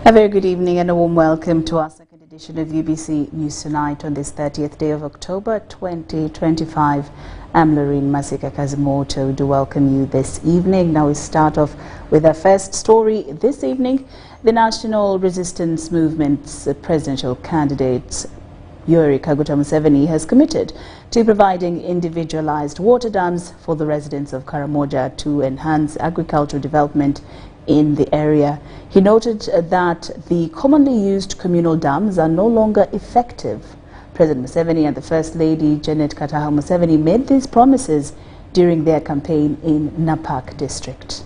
A very good evening and a warm welcome to our second edition of UBC News Tonight on this 30th day of October 2025. I'm Lauryn Masika Kazimoto. Do welcome you this evening. Now we start off with our first story this evening. The National Resistance Movement's presidential candidate Yoweri Kaguta Museveni has committed to providing individualized water dams for the residents of Karamoja to enhance agricultural development in the area. He noted that the commonly used communal dams are no longer effective. President Museveni and the First Lady Janet Kataha Museveni made these promises during their campaign in Napak district.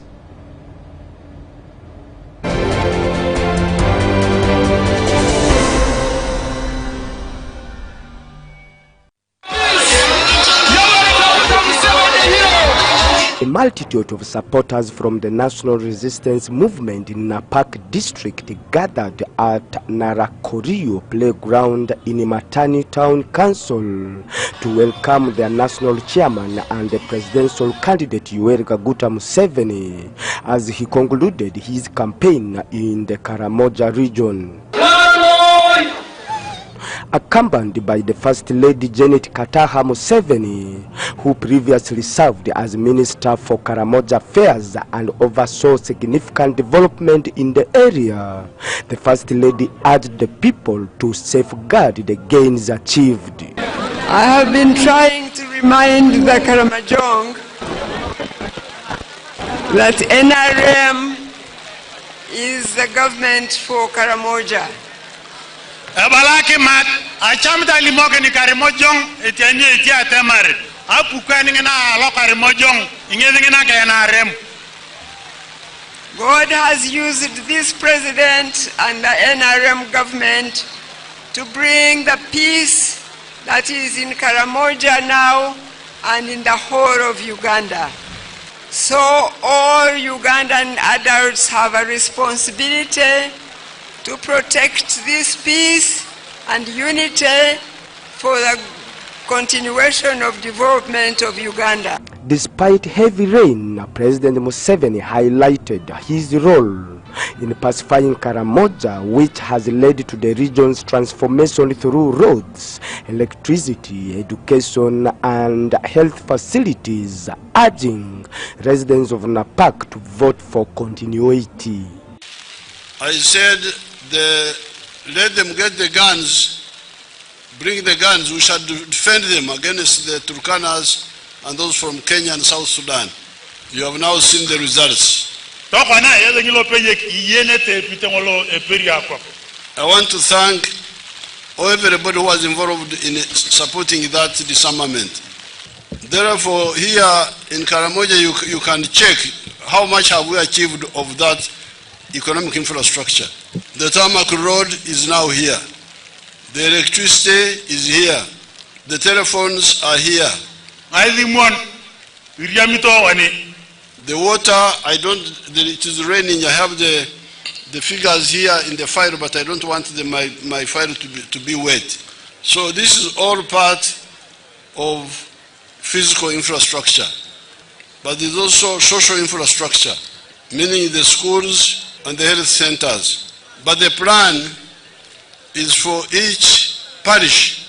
A multitude of supporters from the National Resistance Movement in Napak district gathered at Narakorio Playground in Matani Town Council to welcome their national chairman and the presidential candidate Yoweri Kaguta Museveni as he concluded his campaign in the Karamoja region. Accompanied by the First Lady Janet Kataha Museveni, who previously served as Minister for Karamoja Affairs and oversaw significant development in the area, the First Lady urged the people to safeguard the gains achieved. I have been trying to remind the Karamojong that NRM is the government for Karamoja. Abalaki mat achamda limoke ni Karamojong etanye etia temare apukani ngena alo Karamojong ingezingena ka NRM. God has used this president and the NRM government to bring the peace that is in Karamoja now and in the whole of Uganda. So all Ugandan adults have a responsibility to protect this peace and unity for the continuation of development of Uganda. Despite heavy rain, President Museveni highlighted his role in pacifying Karamoja, which has led to the region's transformation through roads, electricity, education and health facilities, urging residents of Napak to vote for continuity. I said, let them get the guns, bring the guns, we shall defend them against the Turkanas and those from Kenya and South Sudan. You have now seen the results. I want to thank everybody who was involved in supporting that disarmament. Therefore, here in Karamoja, you can check how much have we achieved of that economic infrastructure. The tarmac road is now here. The electricity is here. The telephones are here. The water, it is raining. I have the figures here in the file, but I don't want my file to be wet. So this is all part of physical infrastructure. But there's also social infrastructure, meaning the schools and the health centers. But the plan is for each parish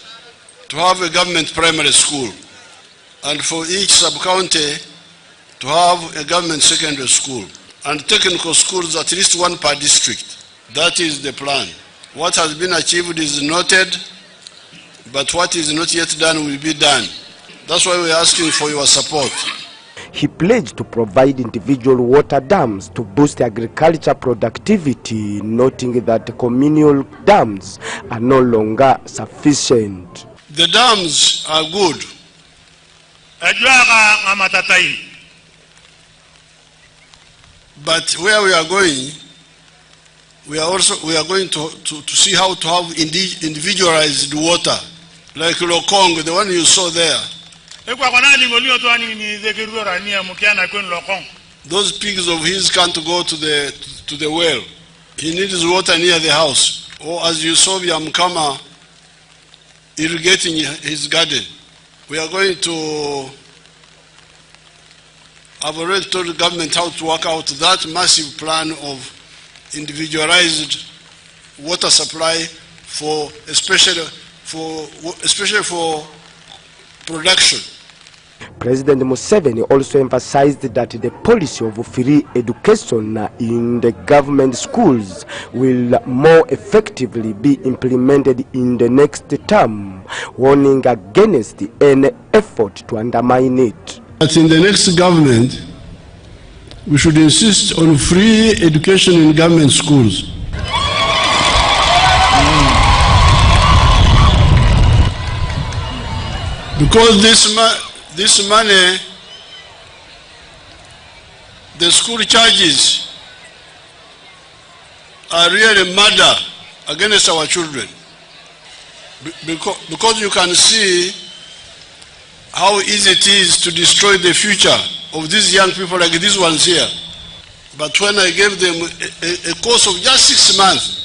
to have a government primary school and for each sub-county to have a government secondary school and technical schools, at least one per district. That is the plan. What has been achieved is noted, but what is not yet done will be done. That's why we're asking for your support. He pledged to provide individual water dams to boost agriculture productivity, noting that communal dams are no longer sufficient. The dams are good. But where we are going, we are going to see how to have individualized water, like Lokong, the one you saw there. Those pigs of his can't go to the well. He needs water near the house. Or as you saw Yamkama irrigating his garden. We are going to I've already told the government how to work out that massive plan of individualized water supply especially for production. President Museveni also emphasized that the policy of free education in the government schools will more effectively be implemented in the next term, warning against any effort to undermine it. But in the next government, we should insist on free education in government schools. Because this money, the school charges are really murder against our children. Because you can see how easy it is to destroy the future of these young people like these ones here. But when I gave them a course of just 6 months,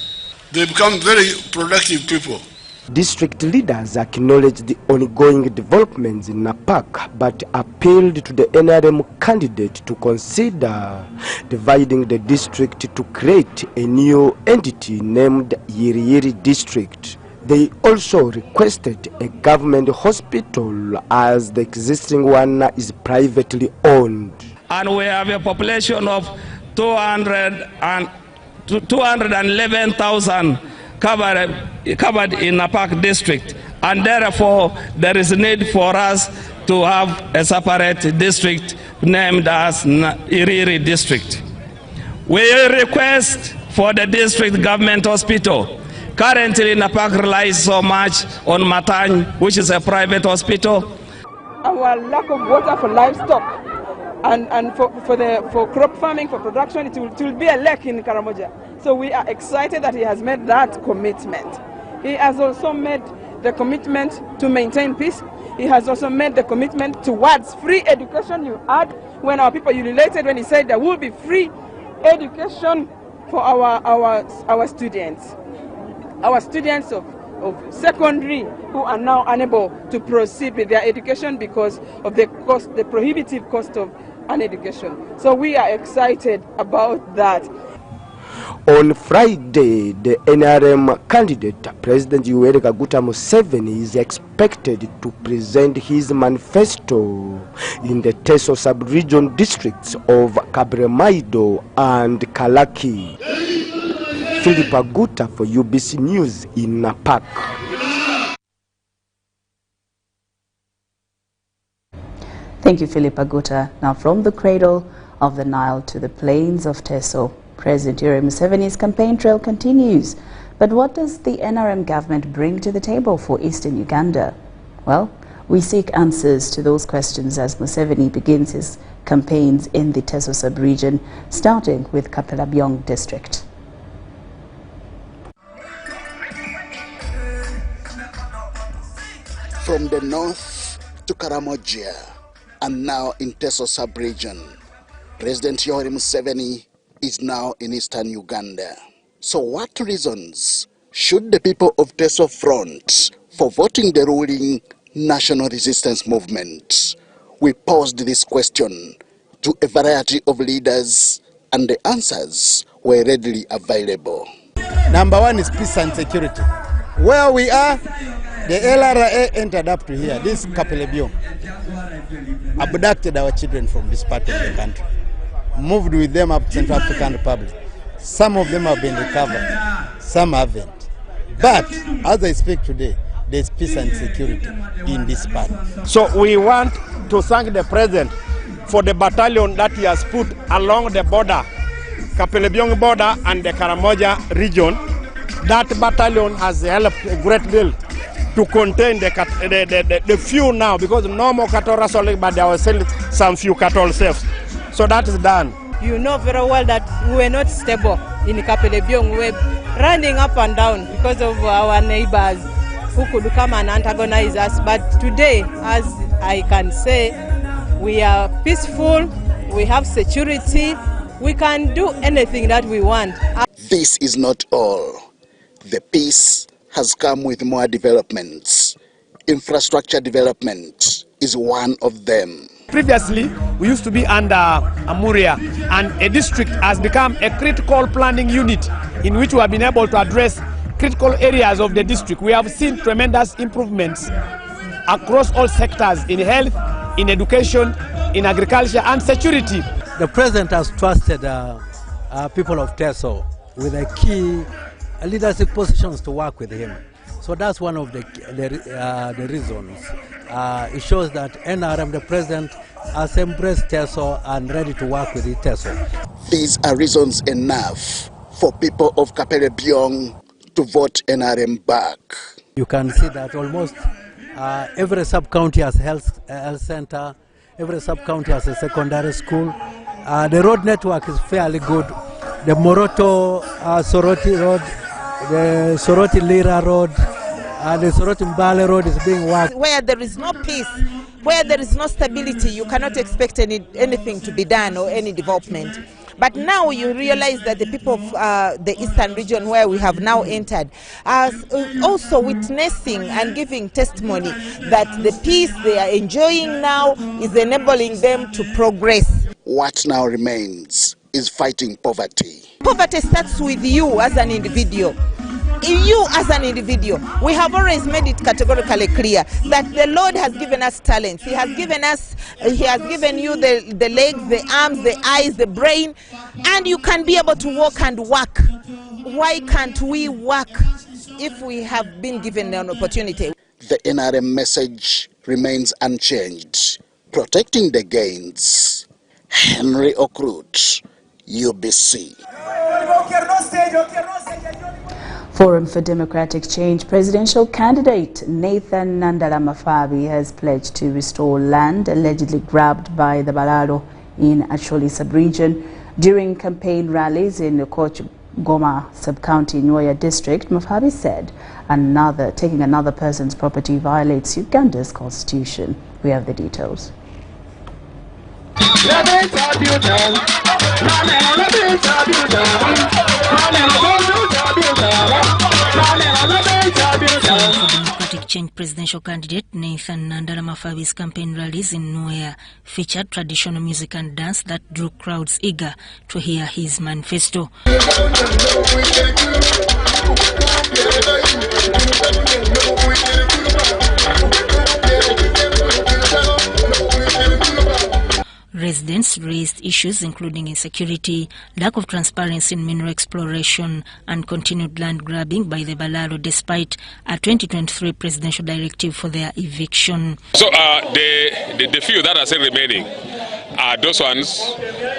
they become very productive people. District leaders acknowledged the ongoing developments in Napak, but appealed to the NRM candidate to consider dividing the district to create a new entity named Yiri Yiri District. They also requested a government hospital as the existing one is privately owned. And we have a population of 211,000 covered in Napak district, and therefore there is a need for us to have a separate district named as Iriri district. We request for the district government hospital. Currently Napak relies so much on Matany, which is a private hospital. Our lack of water for livestock and for crop farming, for production, it will be a lack in Karamoja. So we are excited that he has made that commitment. He has also made the commitment to maintain peace. He has also made the commitment towards free education. You heard when our people, you related when he said there will be free education for our students. Our students of secondary who are now unable to proceed with their education because of the prohibitive cost of an education. So we are excited about that. On Friday, the NRM candidate, President Yoweri Kaguta Museveni, is expected to present his manifesto in the Teso sub-region districts of Kabremaido and Kalaki. Philip Aguta for UBC News in Napak. Thank you, Philip Aguta. Now from the cradle of the Nile to the plains of Teso, President Yoweri Museveni's campaign trail continues. But what does the NRM government bring to the table for Eastern Uganda? Well, we seek answers to those questions as Museveni begins his campaigns in the Teso sub-region, starting with Kapelabyong district. From the north to Karamoja and now in Teso sub-region, President Yoweri Museveni is now in Eastern Uganda. So what reasons should the people of Teso front for voting the ruling National Resistance Movement? We posed this question to a variety of leaders and the answers were readily available. Number one is peace and security. Where we are, the LRA entered up to here, this Kapelabyong, abducted our children from this part of the country, moved with them up to Central African Republic. Some of them have been recovered, some haven't. But as I speak today, there's peace and security in this part. So we want to thank the President for the battalion that he has put along the border, Kapelabyong border and the Karamoja region. That battalion has helped a great deal to contain the few now, because no more cattle rustling, but there were still some few cattle safe. So that is done. You know very well that we were not stable in Kapelabyong. We were running up and down because of our neighbors who could come and antagonize us. But today, as I can say, we are peaceful, we have security, we can do anything that we want. This is not all. The peace has come with more developments. Infrastructure development is one of them. Previously, we used to be under Amuria, and a district has become a critical planning unit in which we have been able to address critical areas of the district. We have seen tremendous improvements across all sectors in health, in education, in agriculture and security. The president has trusted people of Teso with the key leadership positions to work with him. So that's one of the reasons. It shows that NRM, the president, has embraced Teso and ready to work with Teso. These are reasons enough for people of Kapelebyong to vote NRM back. You can see that almost every sub-county has a health center, every sub-county has a secondary school. The road network is fairly good. The Moroto Soroti Road, the Soroti Lira Road, the Soroti Mbale Road is being worked. Where there is no peace, where there is no stability, you cannot expect anything to be done or any development. But now you realize that the people of the eastern region where we have now entered are also witnessing and giving testimony that the peace they are enjoying now is enabling them to progress. What now remains is fighting poverty. Poverty starts with you as an individual. You as an individual, we have always made it categorically clear that the Lord has given us talents. He has given you the legs, the arms, the eyes, the brain, and you can be able to walk and work. Why can't we work if we have been given an opportunity? The NRM message remains unchanged, protecting the gains. Henry Okrut, UBC. Forum for Democratic Change presidential candidate Nathan Nandala Mafabi has pledged to restore land allegedly grabbed by the Balalo in Acholi sub-region. During campaign rallies in the Koch Goma sub-county Nyoya district, Mafabi said taking another person's property violates Uganda's constitution. We have the details. Democratic Change presidential candidate Nathan Nandala Mafabi's campaign rallies in Nyoya featured traditional music and dance that drew crowds eager to hear his manifesto. Residents raised issues including insecurity, lack of transparency in mineral exploration, and continued land grabbing by the Balalo despite a 2023 presidential directive for their eviction. So the few that are still remaining are those ones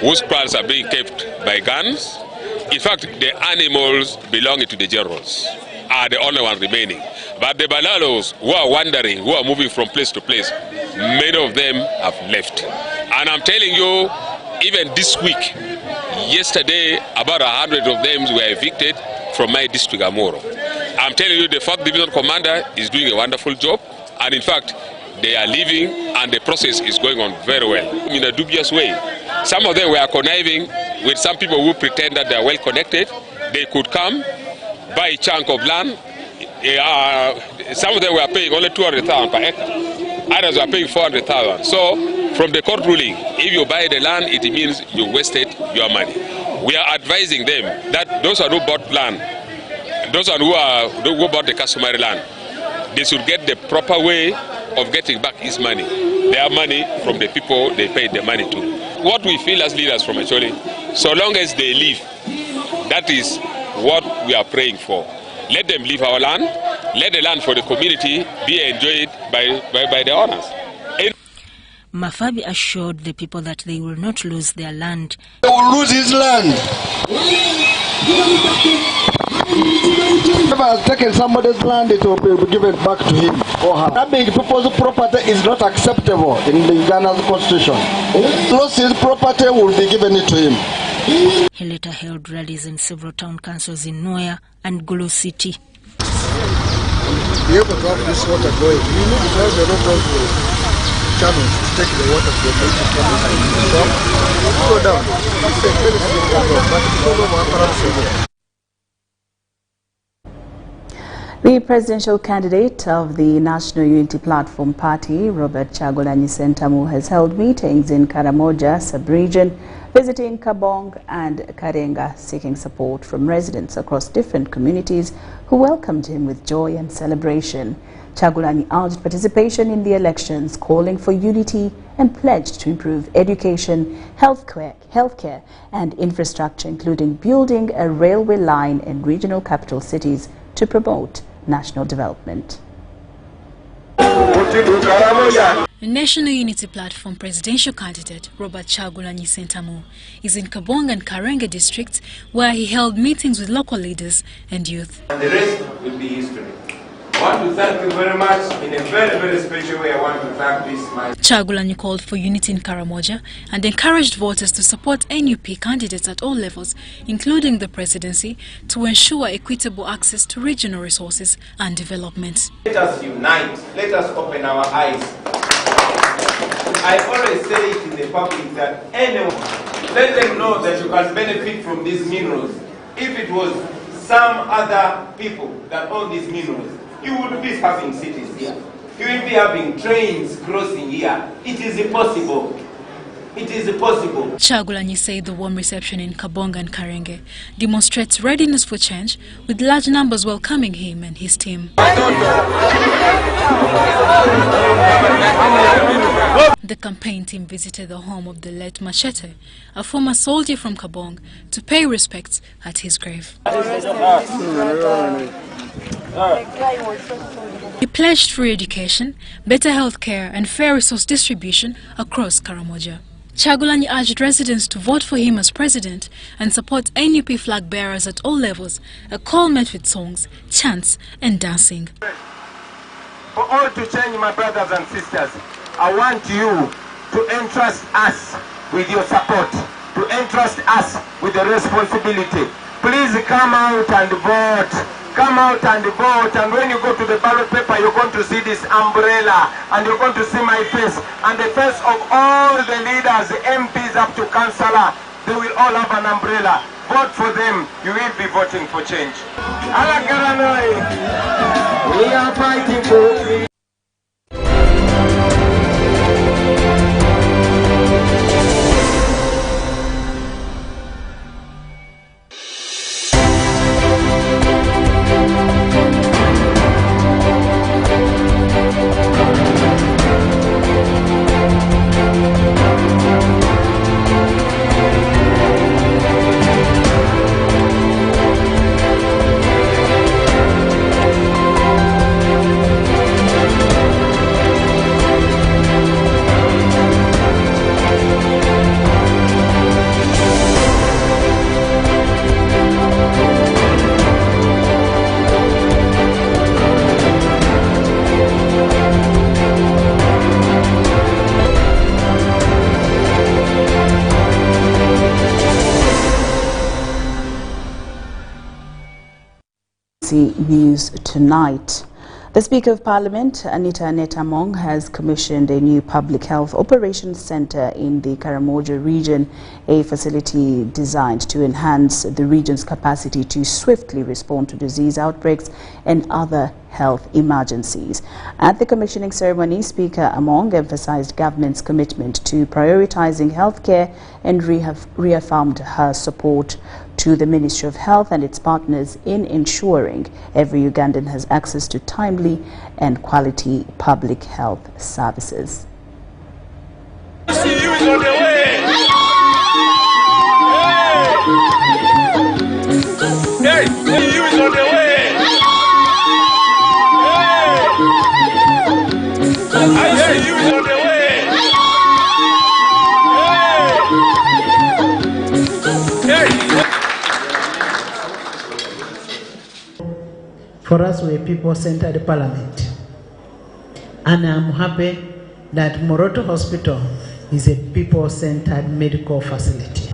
whose crops are being kept by guns. In fact, the animals belonging to the generals are the only ones remaining. But the Balalos who are wandering, who are moving from place to place, many of them have left. And I'm telling you, even this week, yesterday, about 100 of them were evicted from my district, Amoro. I'm telling you, the 4th Division Commander is doing a wonderful job. And in fact, they are leaving and the process is going on very well in a dubious way. Some of them were conniving with some people who pretend that they are well connected. They could come, buy a chunk of land. Some of them were paying only 200,000 per acre. Others were paying 400,000. So from the court ruling, if you buy the land, it means you wasted your money. We are advising them that those who bought land, those who bought the customary land, they should get the proper way of getting back his money. Their money from the people they paid the money to. What we feel as leaders from Acholi, so long as they leave, that is what we are praying for. Let them leave our land. Let the land for the community be enjoyed by the owners. Mafabi assured the people that they will not lose their land. They will lose his land. Whoever has taken somebody's land, it will be given back to him or her. Grabbing people's property is not acceptable in the Uganda's constitution. Lost his property will be given it to him. He later held rallies in several town councils in Nyoya and Gulu City. To be able to have this water going, you need to have the local channels to take the water to the place. So, go down. It's a very simple problem, but it's all over. The presidential candidate of the National Unity Platform Party, Robert Chagulanyi Sentamu, has held meetings in Karamoja sub-region, visiting Kabong and Karenga, seeking support from residents across different communities who welcomed him with joy and celebration. Chagulanyi urged participation in the elections, calling for unity and pledged to improve education, healthcare and infrastructure, including building a railway line in regional capital cities to promote national development. The National Unity Platform presidential candidate Robert Chagulanyi Sentamu is in Kabong and Karenga districts, where he held meetings with local leaders and youth. And the rest will be history. I want to thank you very much. In a very, very special way, I want to thank my... Chagulanyi called for unity in Karamoja and encouraged voters to support NUP candidates at all levels, including the presidency, to ensure equitable access to regional resources and development. Let us unite. Let us open our eyes. I always say it in the public that anyone, let them know that you can benefit from these minerals. If it was some other people that own these minerals, you would be having cities here. You will be having trains crossing here. It is impossible. It is impossible. Chagulanyi said the warm reception in Kabong and Karenge demonstrates readiness for change, with large numbers welcoming him and his team. The campaign team visited the home of the late Machete, a former soldier from Kabong, to pay respects at his grave. He pledged free education, better health care and fair resource distribution across Karamoja. Chagulanyi urged residents to vote for him as president and support NUP flag bearers at all levels, a call met with songs, chants and dancing. For all to change, my brothers and sisters, I want you to entrust us with your support, to entrust us with the responsibility. Please come out and vote. Come out and vote, and when you go to the ballot paper, you're going to see this umbrella, and you're going to see my face, and the face of all the leaders, the MPs up to councillor. They will all have an umbrella. Vote for them. You will be voting for change. We are fighting for... News tonight. The Speaker of Parliament, Anita Netamong, has commissioned a new public health operations centre in the Karamoja region, a facility designed to enhance the region's capacity to swiftly respond to disease outbreaks and other health emergencies. At the commissioning ceremony, Speaker Among emphasized government's commitment to prioritizing healthcare and reaffirmed her support to the Ministry of Health and its partners in ensuring every Ugandan has access to timely and quality public health services. For us, we're a people-centered parliament. And I'm happy that Moroto Hospital is a people-centered medical facility.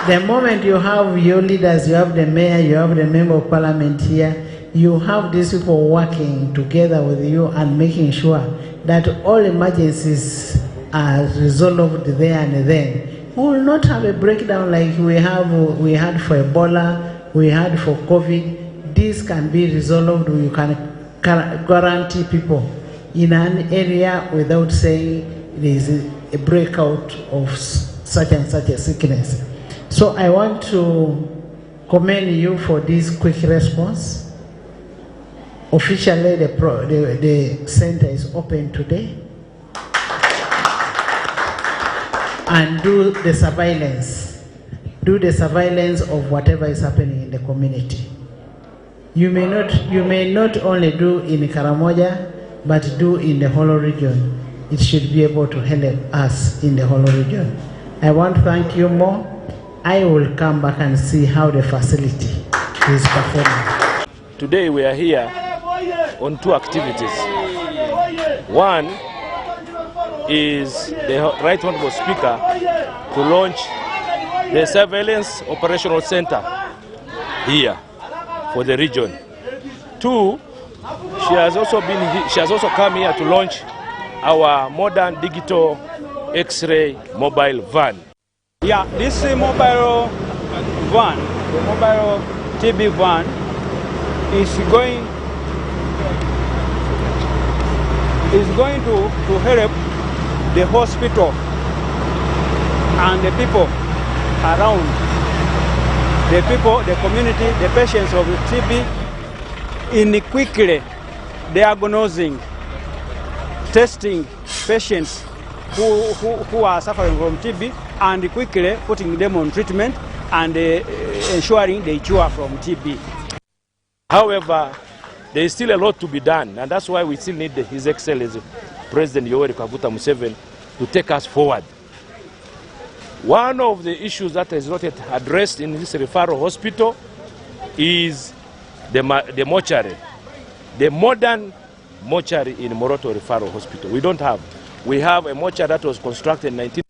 The moment you have your leaders, you have the mayor, you have the member of parliament here, you have these people working together with you and making sure that all emergencies are resolved there and then. We will not have a breakdown like we had for Ebola, we had for COVID, this can be resolved. You can guarantee people in an area without saying there is a breakout of such and such a sickness. So I want to commend you for this quick response. Officially, the center is open today. And do the surveillance. Do the surveillance of whatever is happening in the community. You may not only do in Karamoja, but do in the whole region. It should be able to help us in the whole region. I want to thank you more. I will come back and see how the facility is performing. Today we are here on two activities. One is the Right Honorable Speaker to launch the Surveillance Operational Center here for the region. Two, she has also come here to launch our modern digital X-ray mobile van. Yeah, this mobile van, the mobile TB van, is going to help the hospital and the people around, the community, the patients of TB in quickly diagnosing, testing patients who are suffering from TB and quickly putting them on treatment and ensuring they cure from TB. However, there is still a lot to be done, and that's why we still need His Excellency President Yoweri Kaguta Museveni to take us forward. One of the issues that is not yet addressed in this referral hospital is the mortuary. The modern mortuary in Moroto Referral Hospital. We don't have. We have a mortuary that was constructed in 19...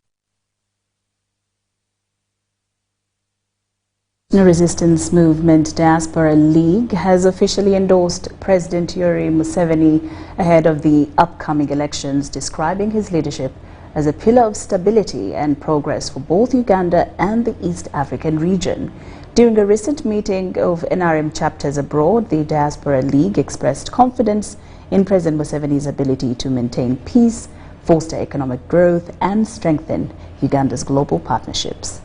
The Resistance Movement Diaspora League has officially endorsed President Yoweri Museveni ahead of the upcoming elections, describing his leadership as a pillar of stability and progress for both Uganda and the East African region. During a recent meeting of NRM chapters abroad, the Diaspora League expressed confidence in President Museveni's ability to maintain peace, foster economic growth, and strengthen Uganda's global partnerships.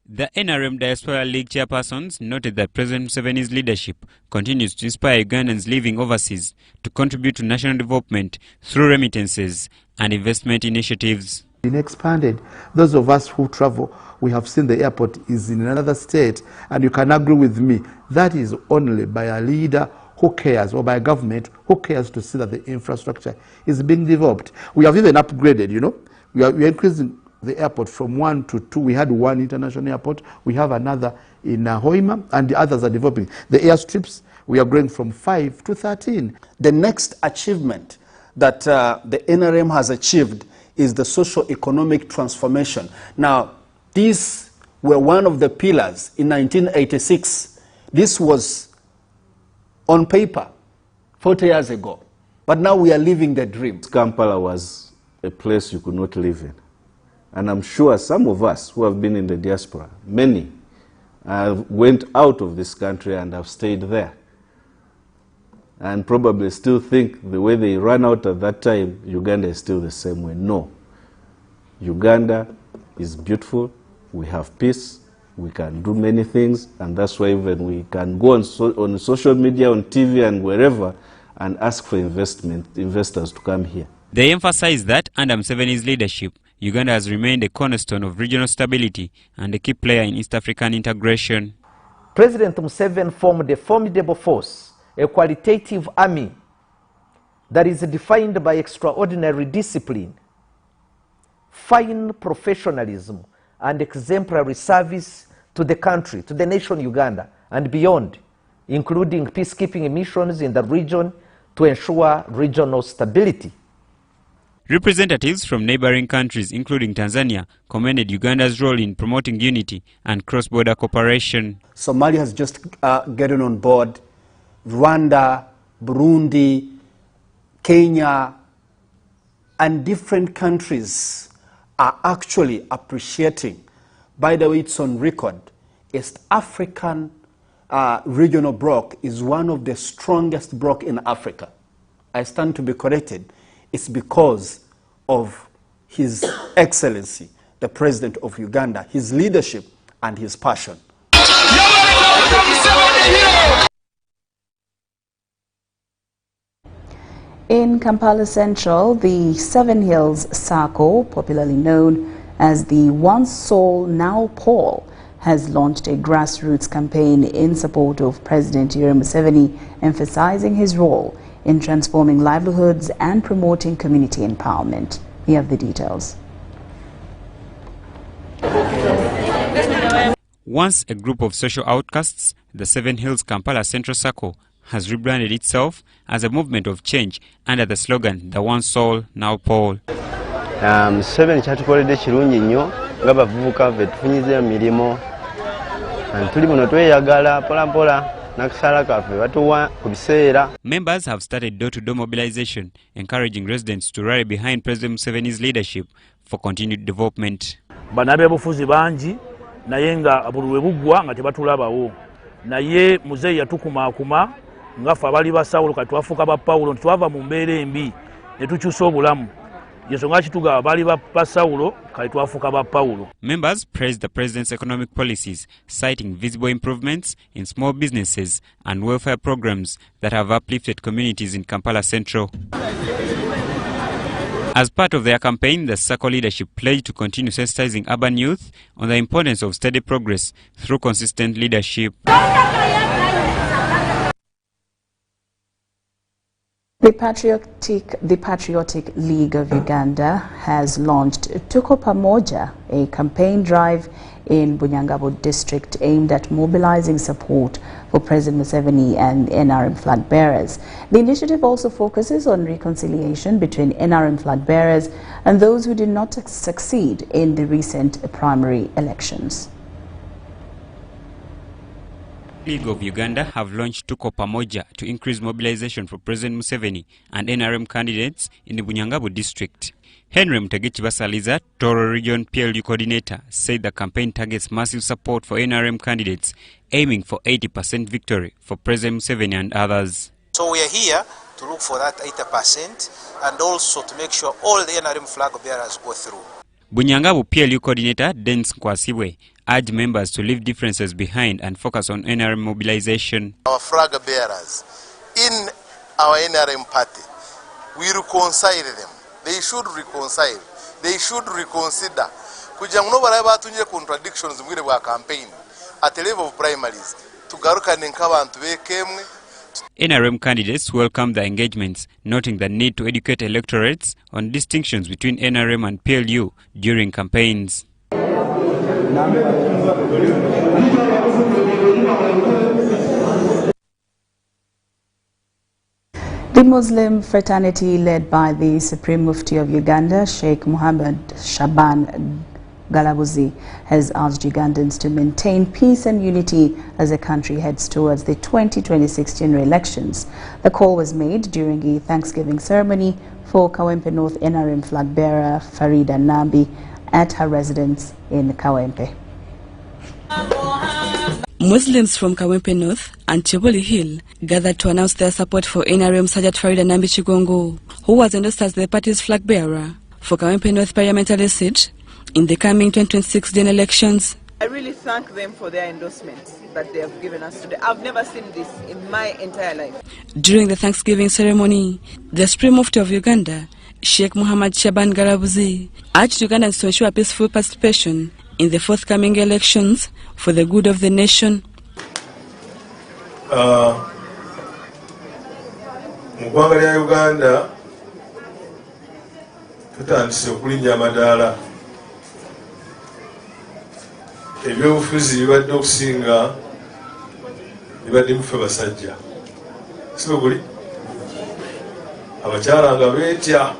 The NRM Diaspora League chairpersons noted that President Museveni's leadership continues to inspire Ugandans living overseas to contribute to national development through remittances and investment initiatives. Been expanded. Those of us who travel, we have seen the airport is in another state, and you can agree with me, that is only by a leader who cares, or by a government who cares to see that the infrastructure is being developed. We have even upgraded, you know. We are increasing the airport from 1 to 2. We had one international airport. We have another in Hoima, and the others are developing. The airstrips, we are growing from 5 to 13. The next achievement that the NRM has achieved is the socio-economic transformation. Now, these were one of the pillars in 1986. This was on paper 40 years ago. But now we are living the dream. Kampala was a place you could not live in. And I'm sure some of us who have been in the diaspora, many, went out of this country and have stayed there. And probably still think the way they ran out at that time, Uganda is still the same way. No. Uganda is beautiful. We have peace. We can do many things. And that's why even we can go on social media, on TV and wherever, and ask for investors to come here. They emphasize that under Museveni's leadership, Uganda has remained a cornerstone of regional stability and a key player in East African integration. President Museveni formed a formidable force, a qualitative army that is defined by extraordinary discipline, fine professionalism, and exemplary service to the country, to the nation Uganda, and beyond, including peacekeeping missions in the region to ensure regional stability. Representatives from neighboring countries, including Tanzania, commended Uganda's role in promoting unity and cross-border cooperation. Somalia has just gotten on board. Rwanda, Burundi, Kenya, and different countries are actually appreciating By the way, it's on record. East African regional bloc is one of the strongest bloc in Africa. I stand to be corrected. It's because of His Excellency, the President of Uganda, his leadership and his passion. In Kampala Central, the Seven Hills Circle, popularly known as the One Soul Now Paul, has launched a grassroots campaign in support of President Lauryn Masika, emphasizing his role in transforming livelihoods and promoting community empowerment. We have the details. Once a group of social outcasts, the Seven Hills Kampala Central Circle has rebranded itself as a movement of change under the slogan, The One Soul, Now Paul. Seven chatukoledde kirungi nnyo nga bavubuka be tufunyize emirimu tuli muno tweyagala polampola nakasala kaffe batuwa ku biseera. Members have started door-to-door mobilization, encouraging residents to rally behind President Museveni's leadership for continued development. Banabe bufuzi bangi naye nga bulwe bugwa nga tebatulabawo naye muzeeyi yatukumaakuma ngafa abali ba Sawulo katwafuka ba Pawulo ntwava mu mbeera embi ne tukyusa obulamu yensonga kituga abali ba Sawulo katwafuka ba Pawulo. Members praised the president's economic policies, citing visible improvements in small businesses and welfare programs that have uplifted communities in Kampala Central. As part of their campaign, the circle leadership pledged to continue sensitizing urban youth on the importance of steady progress through consistent leadership. The Patriotic League of Uganda has launched Tuko Pamoja, a campaign drive in Bunyangabo district aimed at mobilizing support for President Museveni and NRM flag bearers. The initiative also focuses on reconciliation between NRM flag bearers and those who did not succeed in the recent primary elections. League of Uganda have launched Tuko Pamoja to increase mobilization for President Museveni and NRM candidates in the Bunyangabo district. Henry Mtegechi Basaliza, Toro Region PLU coordinator, said the campaign targets massive support for NRM candidates, aiming for 80% victory for President Museveni and others. So we are here to look for that 80% and also to make sure all the NRM flag bearers go through. Bunyangabo PLU coordinator Dennis Kwasibwe urged members to leave differences behind and focus on NRM mobilization. Our flag bearers in our NRM party, we reconcile them. They should reconcile. They should reconsider. Kuja muno baraba tunye contradictions mwire wa campaign at the level of primaries. Tugaruka n'abantu bekemwe. NRM candidates welcomed the engagements, noting the need to educate electorates on distinctions between NRM and PLU during campaigns. The Muslim fraternity led by the Supreme Mufti of Uganda, Sheikh Mohammed Shaban Galabuzi, has asked Ugandans to maintain peace and unity as the country heads towards the 2026 general elections. The call was made during a Thanksgiving ceremony for Kawempe North NRM flag bearer Farida Nambi at her residence in Kawempe. Muslims from Kawempe North and Cheboli Hill gathered to announce their support for NRM Sergeant Farida Nambi Chigongo, who was endorsed as the party's flag bearer for Kawempe North parliamentary seat in the coming 2026 general elections. I really thank them for their endorsement that they have given us today. I've never seen this in my entire life. During the Thanksgiving ceremony, the Supreme Mufti of Uganda, Sheikh Mohammed Shaban Galabuzi, urged Ugandans to ensure peaceful participation in the forthcoming elections for the good of the nation. Muggwanga lya Uganda tutandise okulinnya amadaala. Ebyobufuzi bibadde okusinga bibadde mufe basajja. Si bwe guli? Abakyala nga beetya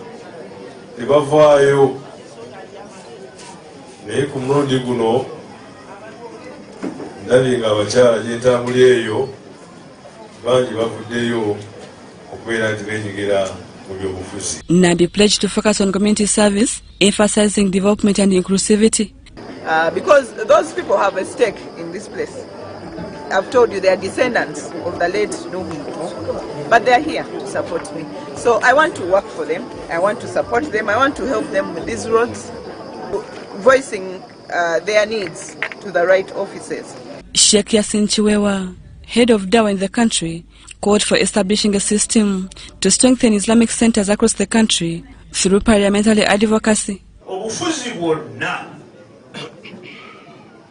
ne bavaayo. Naye ku mulundi guno ndabye nga abakyala gyentambula eyo bangi bavuddeyo okubeera nti beenyigira mu byobufuzi. Nambi pledged to focus on community service, emphasizing development and inclusivity. because those people have a stake in this place. I've told you they are descendants of the late Nuhu, but they are here to support me. So I want to work for them. I want to support them. I want to help them with these roads, voicing their needs to the right officers. Sheikh Yasin Chiwewa, head of Dawa in the country, called for establishing a system to strengthen Islamic centers across the country through parliamentary advocacy.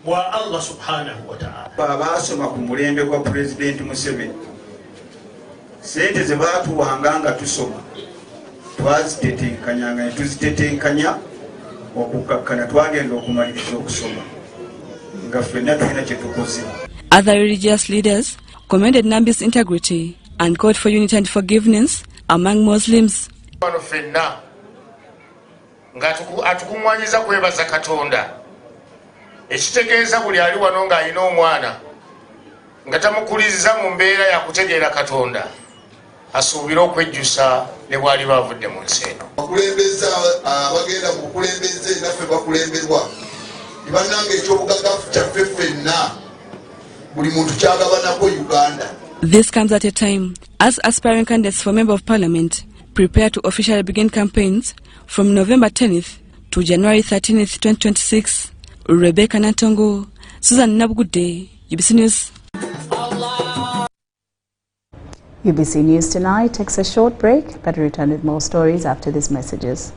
Wa Allah subhanahu wa ta'ala babasoma ku mulembe kwa President Museveni sente ze batuwanganga tusoma twazitetenkanyanga tuzitetenkanya okukakkana twagenda okumaliriza okusoma nga ffenna tulina kye tukoze. Other religious leaders commended Nambi's integrity and called for unity and forgiveness among Muslims. Wano ffenna nga atukumwanyiza kwebaza Katonda ekitegeeza buli ali wano ng'alina omwana nga tamukuliriza mu mbeera ya kutegeera Katonda asuubire okwejjusa ne bw'ali bavudde mu nsi eno. Bakulembeza abagenda mu bukulembeze naffe bakulemberwa ibannanga ekyobugaggafu kyaffe ffenna buli muntu kyagabanako Uganda. This comes at a time as aspiring candidates for Member of Parliament prepare to officially begin campaigns from November 10th to January 13th, 2026. Rebecca Natongo, Susan Nabgude, UBC News. UBC News Tonight takes a short break, but return with more stories after these messages.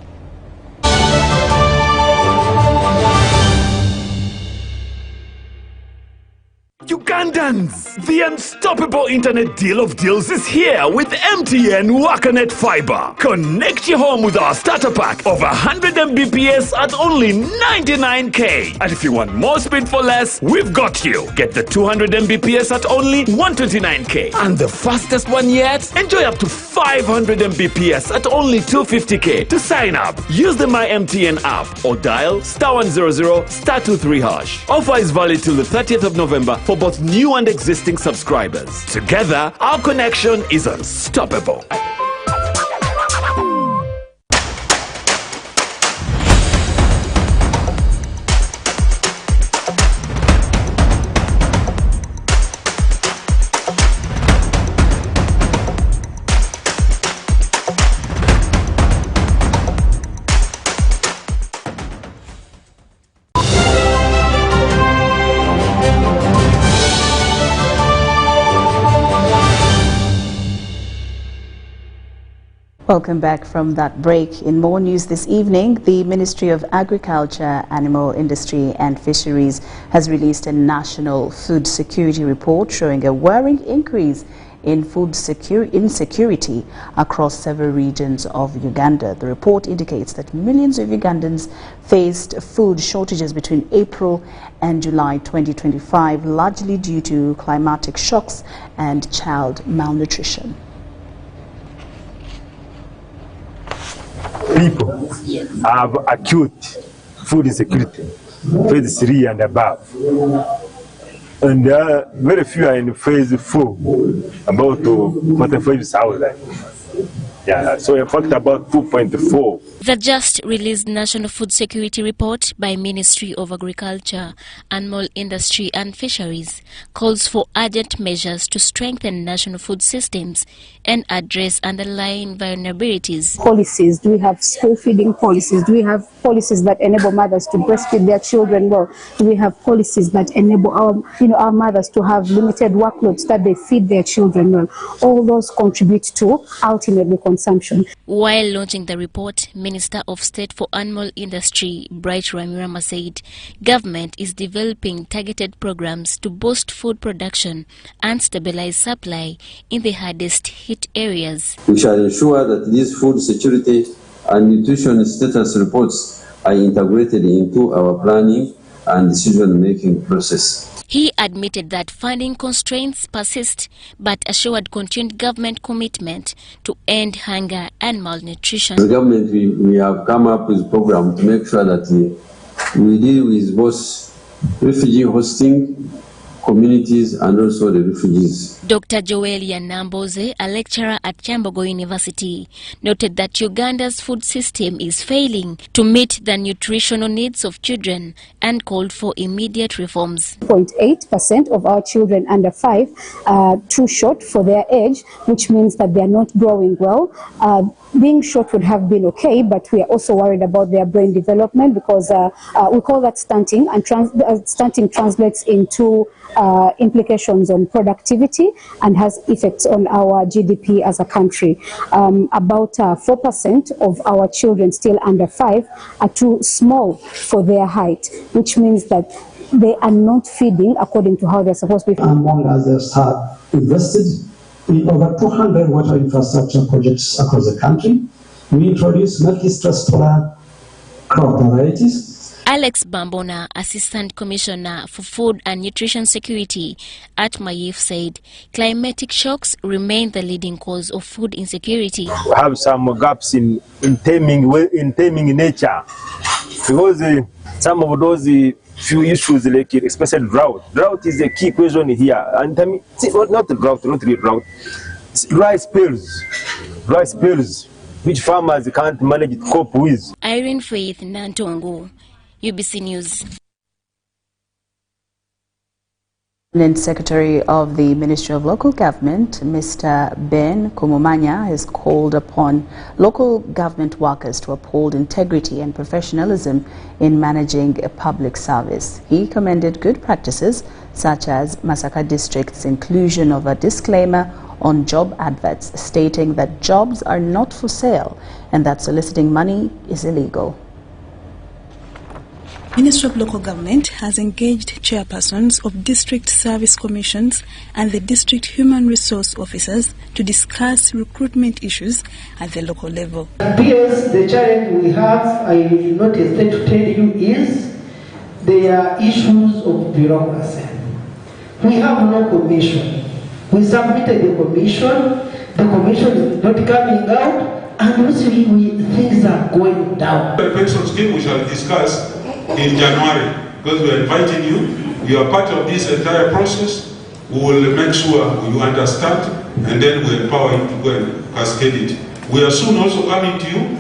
Ugandans, the unstoppable internet deal of deals is here with MTN Wakanet Fiber. Connect your home with our starter pack of 100 Mbps at only 99k. And if you want more speed for less, we've got you. Get the 200 Mbps at only 129k. And the fastest one yet? Enjoy up to 500 Mbps at only 250k. To sign up, use the My MTN app or dial *100 *23#. Offer is valid till the 30th of November for both new and existing subscribers. Together, our connection is unstoppable. Welcome back from that break. In more news this evening, the Ministry of Agriculture, Animal Industry and Fisheries has released a national food security report showing a worrying increase in food insecurity across several regions of Uganda. The report indicates that millions of Ugandans faced food shortages between April and July 2025, largely due to climatic shocks and child malnutrition. People have acute food insecurity, phase 3 and above. And very few are in phase 4, about 45,000. Yeah, so in fact about 2.4. The just released National Food Security Report by Ministry of Agriculture, Animal Industry and Fisheries calls for urgent measures to strengthen national food systems and address underlying vulnerabilities. Policies, do we have school feeding policies? Do we have policies that enable mothers to breastfeed their children well? Do we have policies that enable our mothers to have limited workloads that they feed their children well? All those contribute to ultimately consumption. While launching the report, Minister of State for Animal Industry, Bright Ramirama, said government is developing targeted programs to boost food production and stabilize supply in the hardest hit areas. We shall ensure that these food security and nutrition status reports are integrated into our planning and decision-making process. He admitted that funding constraints persist, but assured continued government commitment to end hunger and malnutrition. As a government, we have come up with a program to make sure that we deal with both refugee hosting, communities and also the refugees. Dr. Joel Yanamboze, a lecturer at Chambogo University, noted that Uganda's food system is failing to meet the nutritional needs of children and called for immediate reforms. 0.8% of our children under 5 are too short for their age, which means that they are not growing well. Being short would have been okay, but we are also worried about their brain development because we call that stunting, and stunting translates into implications on productivity and has effects on our GDP as a country. About 4% of our children still under 5 are too small for their height, which means that they are not feeding according to how they're supposed to be. Among others, have invested in over 200 water infrastructure projects across the country. We introduced multi-stress tolerant crop varieties. Alex Bambona, Assistant Commissioner for Food and Nutrition Security at Mayif, said climatic shocks remain the leading cause of food insecurity. We have some gaps in taming nature, because some of those few issues, like especially drought. Drought is a key question here, and not drought, not really drought. It's dry spells, which farmers can't manage to cope with. Irene Faith Nantongo, UBC News. Secretary of the Ministry of Local Government, Mr. Ben Kumumanya, has called upon local government workers to uphold integrity and professionalism in managing a public service. He commended good practices such as Masaka District's inclusion of a disclaimer on job adverts stating that jobs are not for sale and that soliciting money is illegal. Ministry of Local Government has engaged chairpersons of district service commissions and the district human resource officers to discuss recruitment issues at the local level. Yes, the challenge we have, I noticed to tell you, is there are issues of bureaucracy. We have no commission. We submitted the commission is not coming out, and also things are going down. The pension scheme we shall discuss in January, because we are inviting you. You are part of this entire process. We will make sure you understand, and then we empower you to go and cascade it. We are soon also coming to you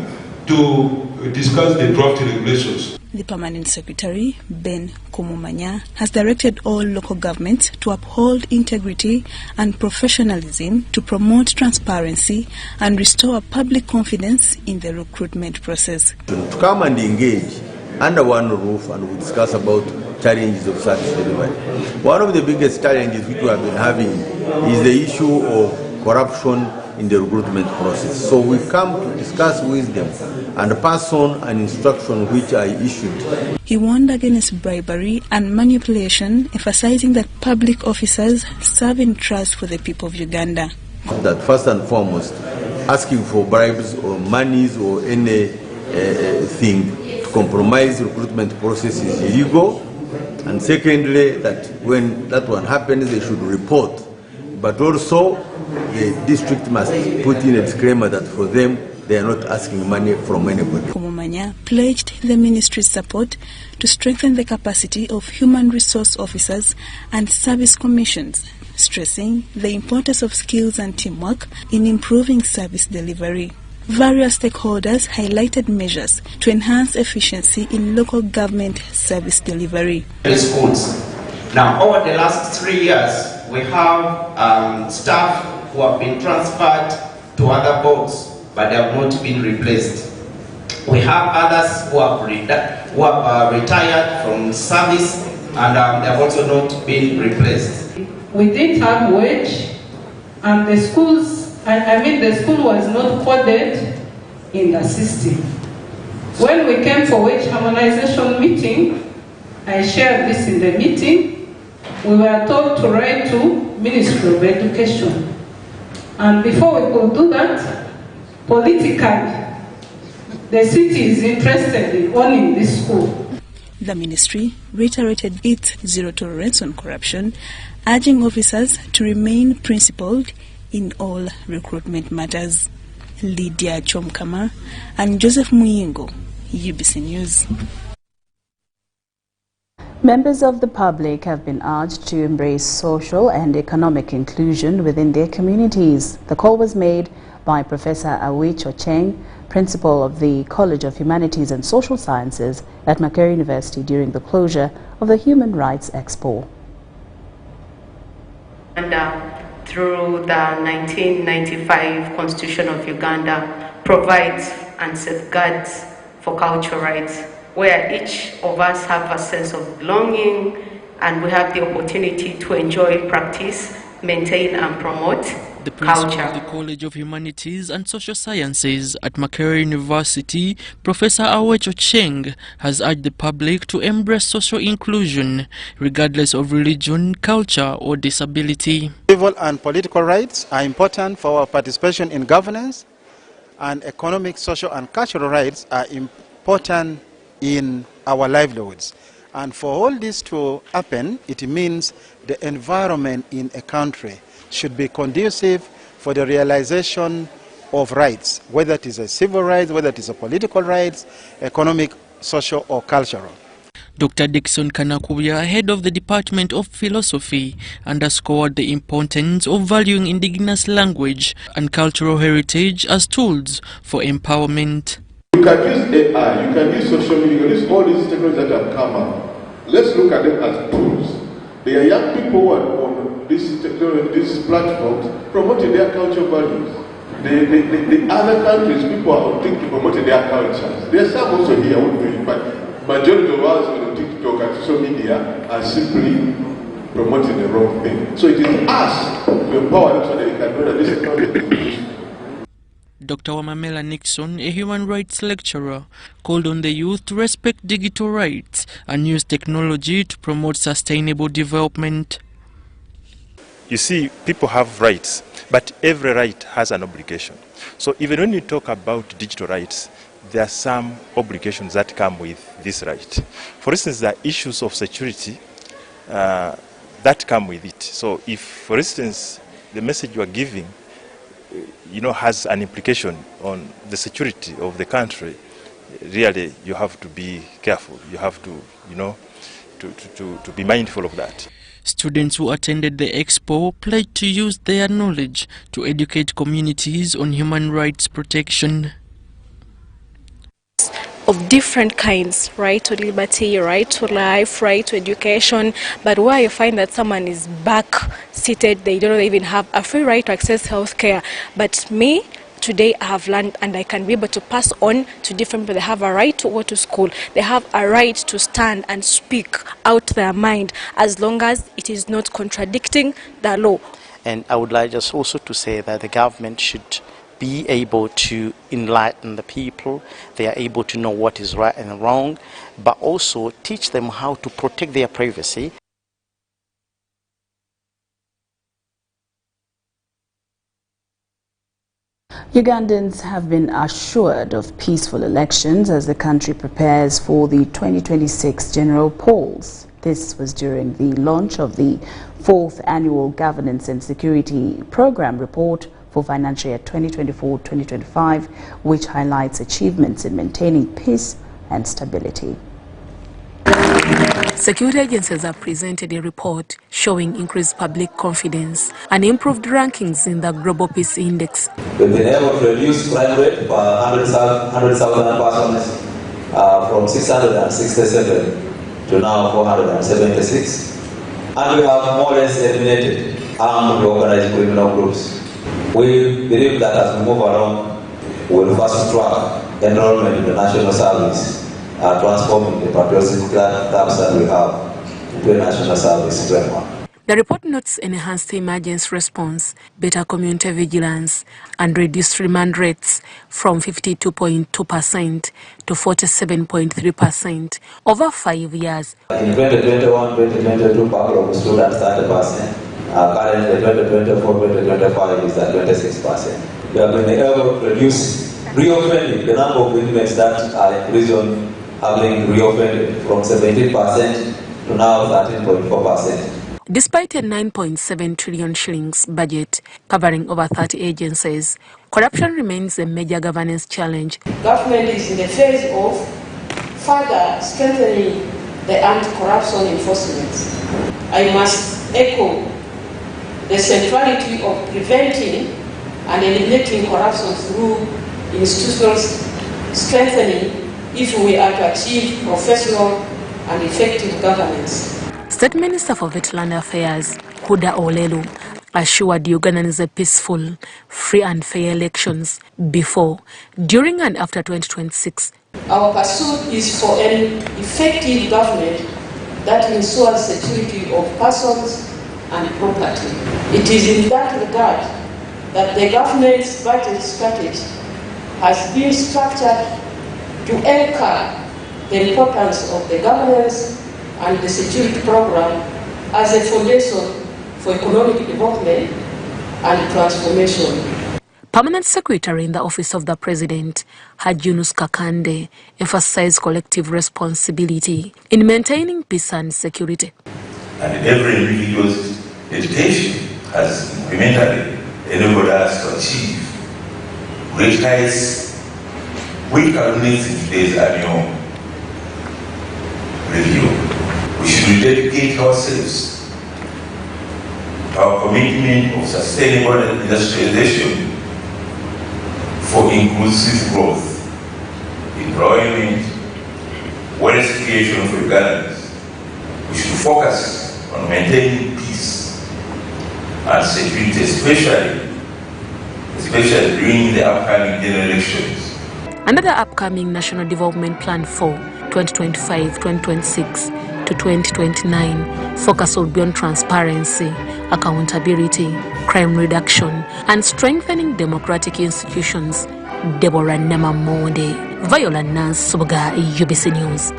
to discuss the draft regulations. The Permanent Secretary, Ben Kumumanya, has directed all local governments to uphold integrity and professionalism to promote transparency and restore public confidence in the recruitment process. To come and engage under one roof and we discuss about challenges of service delivery. One of the biggest challenges which we have been having is the issue of corruption in the recruitment process. So we come to discuss with them and pass on an instruction which I issued. He warned against bribery and manipulation, emphasizing that public officers serve in trust for the people of Uganda. That first and foremost, asking for bribes or monies or anything to compromise recruitment process is illegal. And secondly, that when that one happens, they should report. But also, the district must put in a disclaimer that for them, they are not asking money from anybody. Kumumanya pledged the ministry's support to strengthen the capacity of human resource officers and service commissions, stressing the importance of skills and teamwork in improving service delivery. Various stakeholders highlighted measures to enhance efficiency in local government service delivery. Schools. Now, over the last 3 years, we have staff who have been transferred to other boards, but they have not been replaced. We have others who have retired from service, and they have also not been replaced. We did have wage, and the schools, the school was not coded in the system. When we came for wage harmonization meeting, I shared this in the meeting. We were told to write to Ministry of Education. And before we could do that, politically, the city is interested in owning this school. The ministry reiterated its zero tolerance on corruption, urging officers to remain principled in all recruitment matters. Lydia Chomkama and Joseph Muyingo, UBC News. Members of the public have been urged to embrace social and economic inclusion within their communities. The call was made by Professor Awicho Cheng, Principal of the College of Humanities and Social Sciences at Makerere University during the closure of the Human Rights Expo. Through the 1995 Constitution of Uganda, provides and safeguards for cultural rights, where each of us have a sense of belonging and we have the opportunity to enjoy, practice, maintain and promote the principal culture. of the College of Humanities and Social Sciences at Makerere University, Professor Awicho Cheng, has urged the public to embrace social inclusion regardless of religion, culture or disability. Civil and political rights are important for our participation in governance, and economic, social and cultural rights are important in our livelihoods. And for all this to happen, it means the environment in a country should be conducive for the realization of rights, whether it is a civil rights, whether it is a political rights, economic, social or cultural. Dr. Dixon Kanakuya, head of the Department of Philosophy, underscored the importance of valuing indigenous language and cultural heritage as tools for empowerment. You can use AI, you can use social media, you can use all these technologies that have come up. Let's look at them as tools. There are young people who are on these platforms promoting their cultural values. The other countries, people are on TikTok promoting their cultures. There are some also here, but majority of us on TikTok and social media are simply promoting the wrong thing. So it is us to empower them so that they can know that this technology. Dr. Wamamela Nixon, a human rights lecturer, called on the youth to respect digital rights and use technology to promote sustainable development. You see, people have rights, but every right has an obligation. So even when you talk about digital rights, there are some obligations that come with this right. For instance, there are issues of security that come with it. So if, for instance, the message you are giving has an implication on the security of the country, really you have to be careful. You have to, to be mindful of that. Students who attended the expo pledged to use their knowledge to educate communities on human rights protection. Of different kinds, right to liberty, right to life, right to education, but where you find that someone is back seated, they don't even have a free right to access healthcare. But me, today I have learned and I can be able to pass on to different people. They have a right to go to school. They have a right to stand and speak out their mind as long as it is not contradicting the law. And I would like just also to say that the government should be able to enlighten the people. They are able to know what is right and wrong, but also teach them how to protect their privacy. Ugandans have been assured of peaceful elections as the country prepares for the 2026 general polls. This was during the launch of the 4th Annual Governance and Security Program Report for financial year 2024-2025, which highlights achievements in maintaining peace and stability. Security agencies have presented a report showing increased public confidence and improved rankings in the Global Peace Index. We've been able to reduce crime rate for 100,000 persons from 667 to now 476. And we have more or less eliminated armed organized criminal groups. We believe that as we move along, we'll fast track enrollment in the national service, transforming the patriotic clubs that we have into a national service framework. The report notes enhanced emergency response, better community vigilance, and reduced remand rates from 52.2% to 47.3% over 5 years. In 2021-2022, backlog stood at 30%. Currently, 2024-2025 is at 26%. We have been able to reduce reoffending, the number of inmates that are in prison having reoffended from 17% to now 13.4%. Despite a 9.7 trillion shillings budget covering over 30 agencies, corruption remains a major governance challenge. Government is in the phase of further strengthening the anti-corruption enforcement. I must echo the centrality of preventing and eliminating corruption through institutional strengthening if we are to achieve professional and effective governance. State Minister for Veteran Affairs, Huda Olelu, assured Ugandans a peaceful, free and fair elections before, during and after 2026. Our pursuit is for an effective government that ensures security of persons and property. It is in that regard that the government's budget strategy has been structured to anchor the importance of the governance and the security program as a foundation for economic development and transformation. Permanent Secretary in the Office of the President, Haji Yunus Kakande, emphasized collective responsibility in maintaining peace and security. And every individual's dedication has incrementally enabled us to achieve great heights, which culminates in today's annual review. We should dedicate ourselves to our commitment of sustainable industrialization for inclusive growth, employment, wealth creation for Ugandans. We should focus on maintaining peace and security, especially during the upcoming general elections. Another upcoming National Development Plan for 2025-2026 to 2029 focus will be on transparency, accountability, crime reduction, and strengthening democratic institutions. Deborah Nemamode, Viola Nansubuga, UBC News.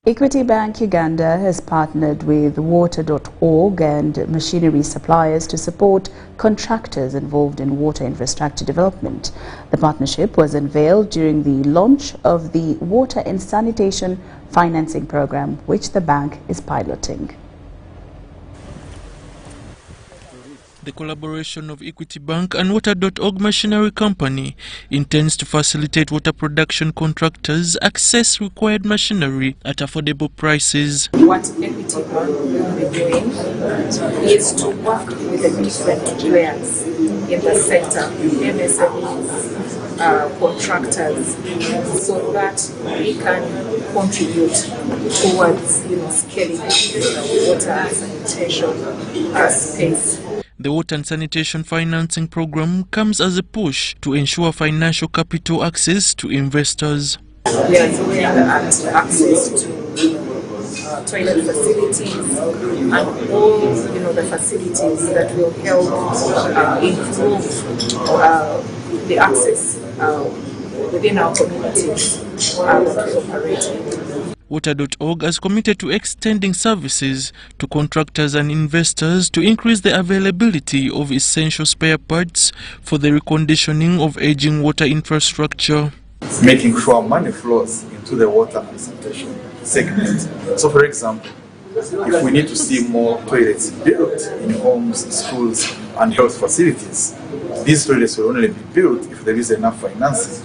Equity Bank Uganda has partnered with Water.org and machinery suppliers to support contractors involved in water infrastructure development. The partnership was unveiled during the launch of the Water and Sanitation Financing Program, which the bank is piloting. The collaboration of Equity Bank and Water.org Machinery Company intends to facilitate water production contractors access required machinery at affordable prices. What Equity Bank will be doing is to work with the different players in the sector, MSMEs, contractors, so that we can contribute towards scaling the water and sanitation space. The Water and Sanitation Financing Program comes as a push to ensure financial capital access to investors. We are doing access to toilet facilities and all the facilities that will help improve the access within our communities that we operate in. Water.org has committed to extending services to contractors and investors to increase the availability of essential spare parts for the reconditioning of aging water infrastructure. Making sure money flows into the water and sanitation segment. So, for example, if we need to see more toilets built in homes, schools, and health facilities, these toilets will only be built if there is enough financing.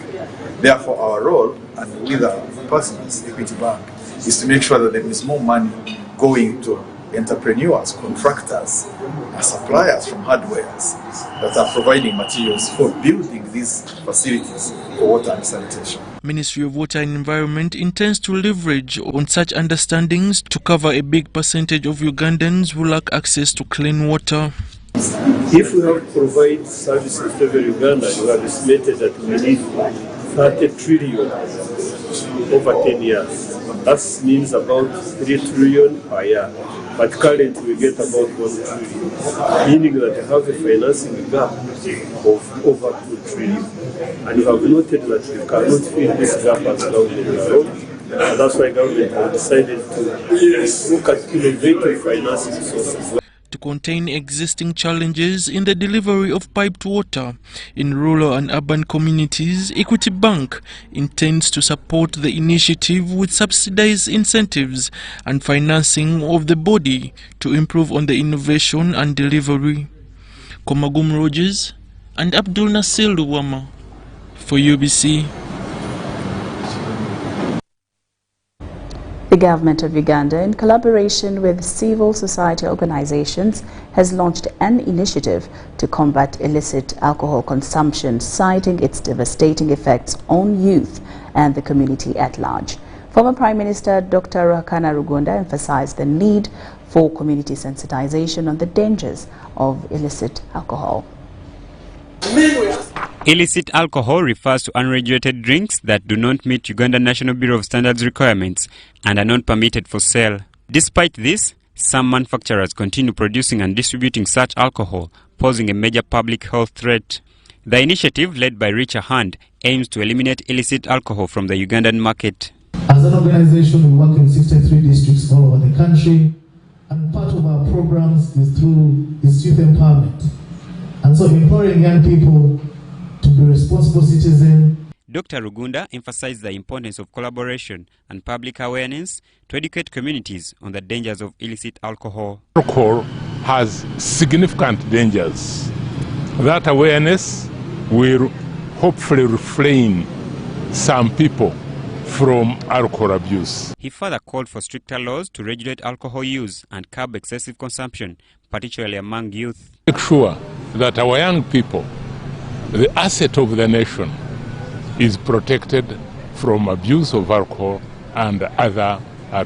Therefore, our role, and with our partners, Equity Bank, is to make sure that there is more money going to entrepreneurs, contractors, and suppliers from hardwares that are providing materials for building these facilities for water and sanitation. Ministry of Water and Environment intends to leverage on such understandings to cover a big percentage of Ugandans who lack access to clean water. If we have to provide services to every Uganda, you have estimated that we need 30 trillion over 10 years. That means about 3 trillion per year. But currently we get about 1 trillion, meaning that we have a financing gap of over 2 trillion. And you have noted that we cannot fill this gap as government alone. And that's why government has decided to look at innovative financing sources. To contain existing challenges in the delivery of piped water in rural and urban communities, Equity Bank intends to support the initiative with subsidized incentives and financing of the body to improve on the innovation and delivery. Komagum Rogers and Abdul Nasir Luwama for UBC. The government of Uganda, in collaboration with civil society organizations, has launched an initiative to combat illicit alcohol consumption, citing its devastating effects on youth and the community at large. Former Prime Minister Dr. Ruhakana Rugunda emphasized the need for community sensitization on the dangers of illicit alcohol. Illicit alcohol refers to unregulated drinks that do not meet Uganda National Bureau of Standards requirements and are not permitted for sale. Despite this, some manufacturers continue producing and distributing such alcohol, posing a major public health threat. The initiative, led by Richard Hand, aims to eliminate illicit alcohol from the Ugandan market. As an organization, we work in 63 districts all over the country, and part of our programs is through youth empowerment. And so empowering young people to be responsible citizens. Dr. Rugunda emphasized the importance of collaboration and public awareness to educate communities on the dangers of illicit alcohol. Alcohol has significant dangers. That awareness will hopefully refrain some people from alcohol abuse. He further called for stricter laws to regulate alcohol use and curb excessive consumption, particularly among youth. Make sure that our young people, the asset of the nation, is protected from abuse of alcohol and other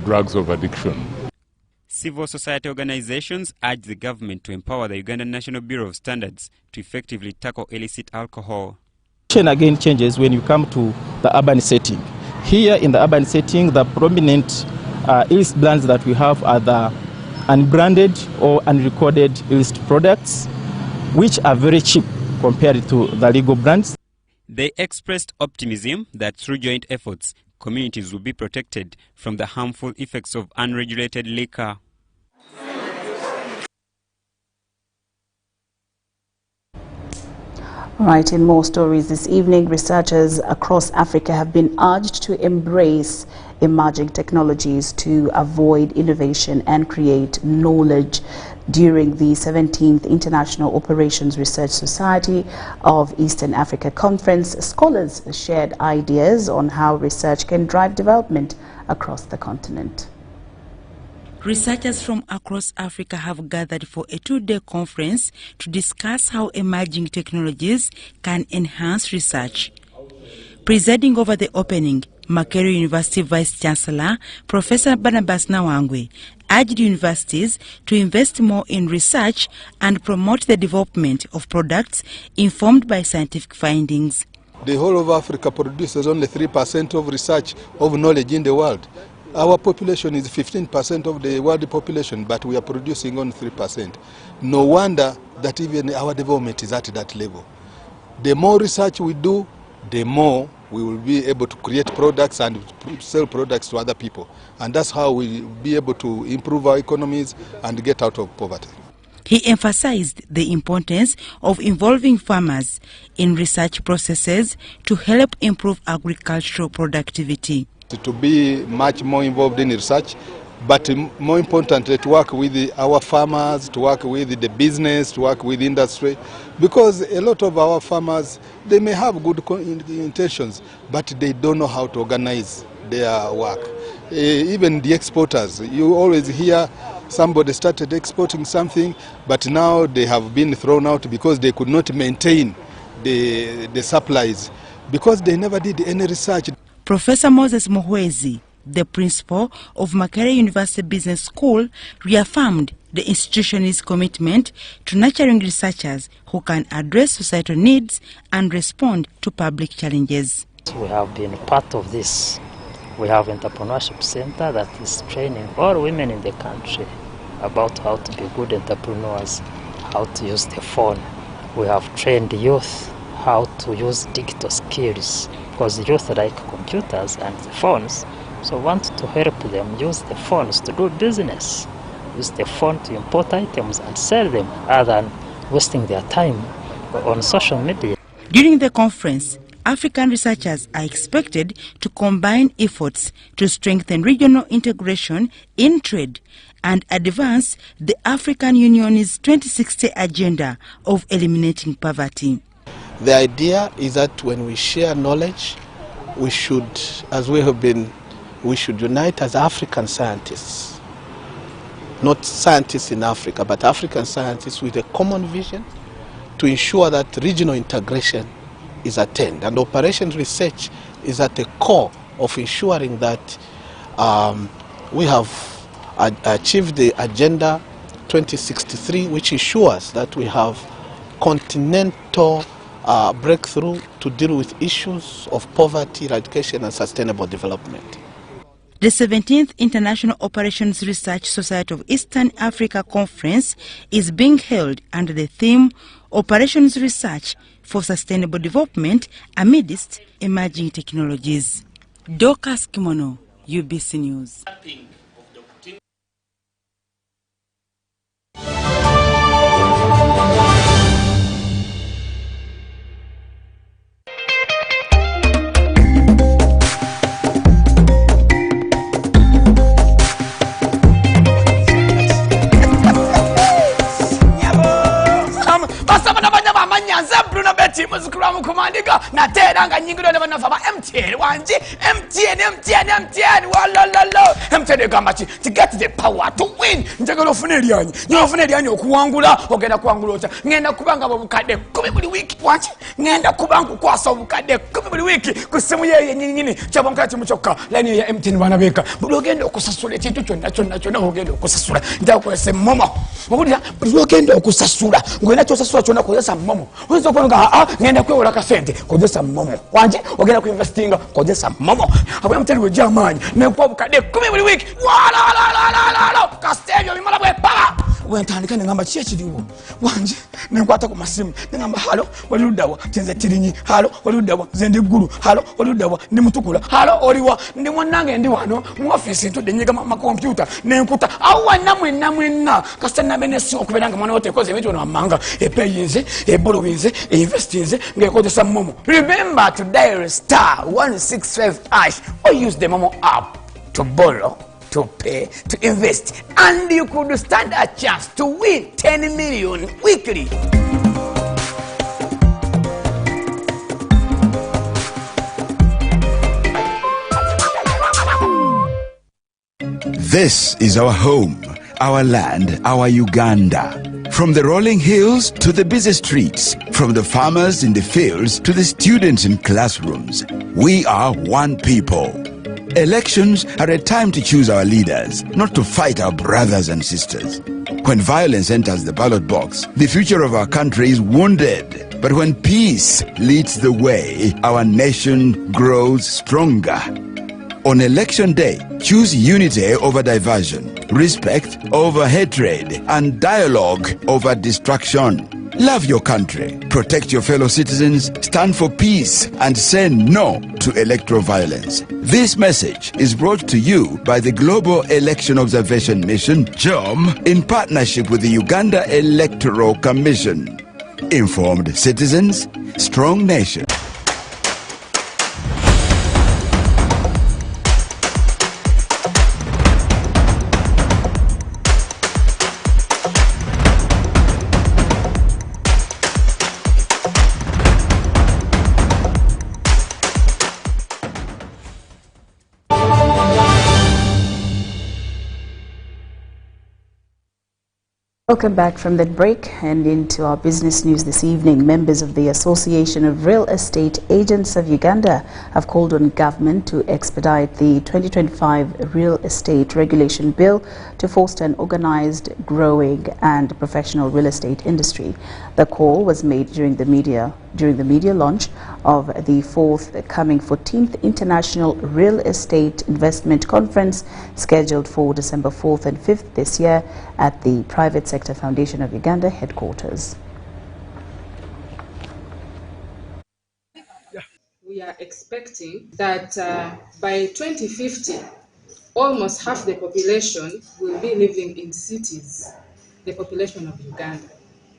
drugs of addiction. Civil society organizations urge the government to empower the Ugandan National Bureau of Standards to effectively tackle illicit alcohol. Again changes when you come to the urban setting. Here in the urban setting, the prominent illicit brands that we have are the unbranded or unrecorded illicit products, which are very cheap compared to the legal brands. They expressed optimism that through joint efforts, communities will be protected from the harmful effects of unregulated liquor. Right, in more stories this evening, researchers across Africa have been urged to embrace emerging technologies to avoid innovation and create knowledge. During the 17th International Operations Research Society of Eastern Africa Conference, scholars shared ideas on how research can drive development across the continent. Researchers from across Africa have gathered for a two-day conference to discuss how emerging technologies can enhance research. Presiding over the opening, Makerere University Vice-Chancellor Professor Barnabas Nawangwe urged universities to invest more in research and promote the development of products informed by scientific findings. The whole of Africa produces only 3% of research of knowledge in the world. Our population is 15% of the world population, but we are producing only 3%. No wonder that even our development is at that level. The more research we do, the more we will be able to create products and sell products to other people. And that's how we will be able to improve our economies and get out of poverty. He emphasized the importance of involving farmers in research processes to help improve agricultural productivity. To be much more involved in research, but more importantly to work with our farmers, to work with the business, to work with industry, because a lot of our farmers, they may have good intentions, but they don't know how to organize their work. Even the exporters, you always hear somebody started exporting something, but now they have been thrown out because they could not maintain the supplies, because they never did any research. Professor Moses Muhwezi, the principal of Makerere University Business School, reaffirmed the institution's commitment to nurturing researchers who can address societal needs and respond to public challenges. We have been part of this. We have an entrepreneurship center that is training all women in the country about how to be good entrepreneurs, how to use the phone. We have trained youth how to use digital skills, because youth like computers and the phones, so want to help them use the phones to do business, use the phone to import items and sell them, rather than wasting their time on social media. During the conference, African researchers are expected to combine efforts to strengthen regional integration in trade and advance the African Union's 2060 agenda of eliminating poverty. The idea is that when we share knowledge, we should, as we have been we should unite as African scientists, not scientists in Africa, but African scientists with a common vision to ensure that regional integration is attained. And operations research is at the core of ensuring that we have achieved the Agenda 2063, which ensures that we have continental breakthrough to deal with issues of poverty, eradication, and sustainable development. The 17th International Operations Research Society of Eastern Africa Conference is being held under the theme Operations Research for Sustainable Development amidst emerging technologies. Dorcas Kimono, UBC News. Muzikuramu kumandiga na teranga nyingiro ne banafa ba MTN wanji MTN walala MTN gambachi to get the power to win njagalo funeli yanyi nyo funeli yanyi okuwangula ogenda kuwangula ota ngenda kubanga babukade 10 buli wiki wanji ngenda kubanga kwasa obukade 10 buli wiki kusimu yeye nyingine chabonka chimuchoka line ya MTN banabeka buli ogenda okusasula ekintu kyonna ogenda okusasula ndakwese momo obulira buli ogenda okusasula ngwena kyosasula kyonna kozesa momo ozo konga ngenda kwewola kasente kozesa momo wanje ogenda ku investinga kozesa momo abwe mteli we jamani ne kwa bukade 10 buli wiki wala kastejo bimala bwe pa wentandika ngamba kyekiriwo wanje ne kwata ku masimu ngamba halo walirudawa tenze tirinyi halo walirudawa zende guru halo walirudawa ndi mutukula halo oliwa ndi mwanange ndi wano mu office ntudde nyiga ma computer ne nkuta awa namwe kasana benesi okubelanga mwana wote koze bitu no amanga epeyinze ebolowinze investinze ngekozesa momo. Remember to dial star 165# or use the Momo app to borrow, to pay, to invest, and you could stand a chance to win 10 million weekly. This is our home, our land, our Uganda. From the rolling hills to the busy streets, from the farmers in the fields to the students in classrooms, we are one people. Elections are a time to choose our leaders, not to fight our brothers and sisters. When violence enters the ballot box, the future of our country is wounded. But when peace leads the way, our nation grows stronger. On election day, choose unity over diversion, respect over hatred, and dialogue over distraction. Love your country, protect your fellow citizens, stand for peace, and say no to electoral violence. This message is brought to you by the Global Election Observation Mission, GEOM, in partnership with the Uganda Electoral Commission. Informed citizens, strong nation. Welcome back from that break and into our business news this evening. Members of the Association of Real Estate Agents of Uganda have called on government to expedite the 2025 Real Estate Regulation Bill to foster an organized, growing and professional real estate industry. The call was made during the media launch of the forthcoming 14th International Real Estate Investment Conference, scheduled for December 4th and 5th this year at the Private Sector Foundation of Uganda headquarters. We are expecting that by 2050, almost half the population will be living in cities, the population of Uganda,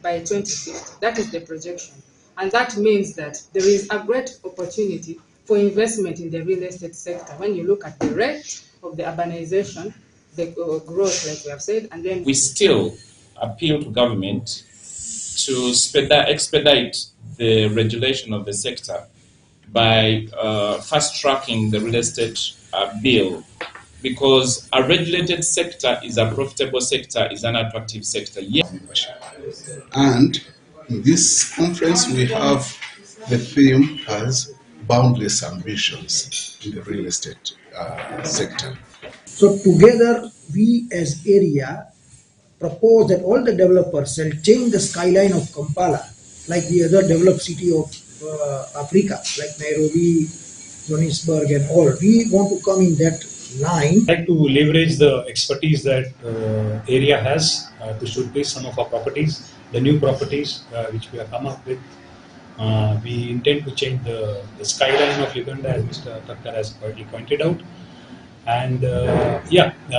by 2050. That is the projection. And that means that there is a great opportunity for investment in the real estate sector. When you look at the rate of the urbanization, the growth, like we have said, and then... We still appeal to government to expedite the regulation of the sector by fast-tracking the real estate bill, because a regulated sector is a profitable sector, is an attractive sector. And in this conference, we have the theme as boundless ambitions in the real estate sector. So together, we as area propose that all the developers shall change the skyline of Kampala, like the other developed city of Africa, like Nairobi, Johannesburg and all. We want to come in that line. I'd like to leverage the expertise that area has to showcase some of our properties, the new properties which we have come up with. We intend to change the skyline of Uganda, as Mr. Thakkar has already pointed out. And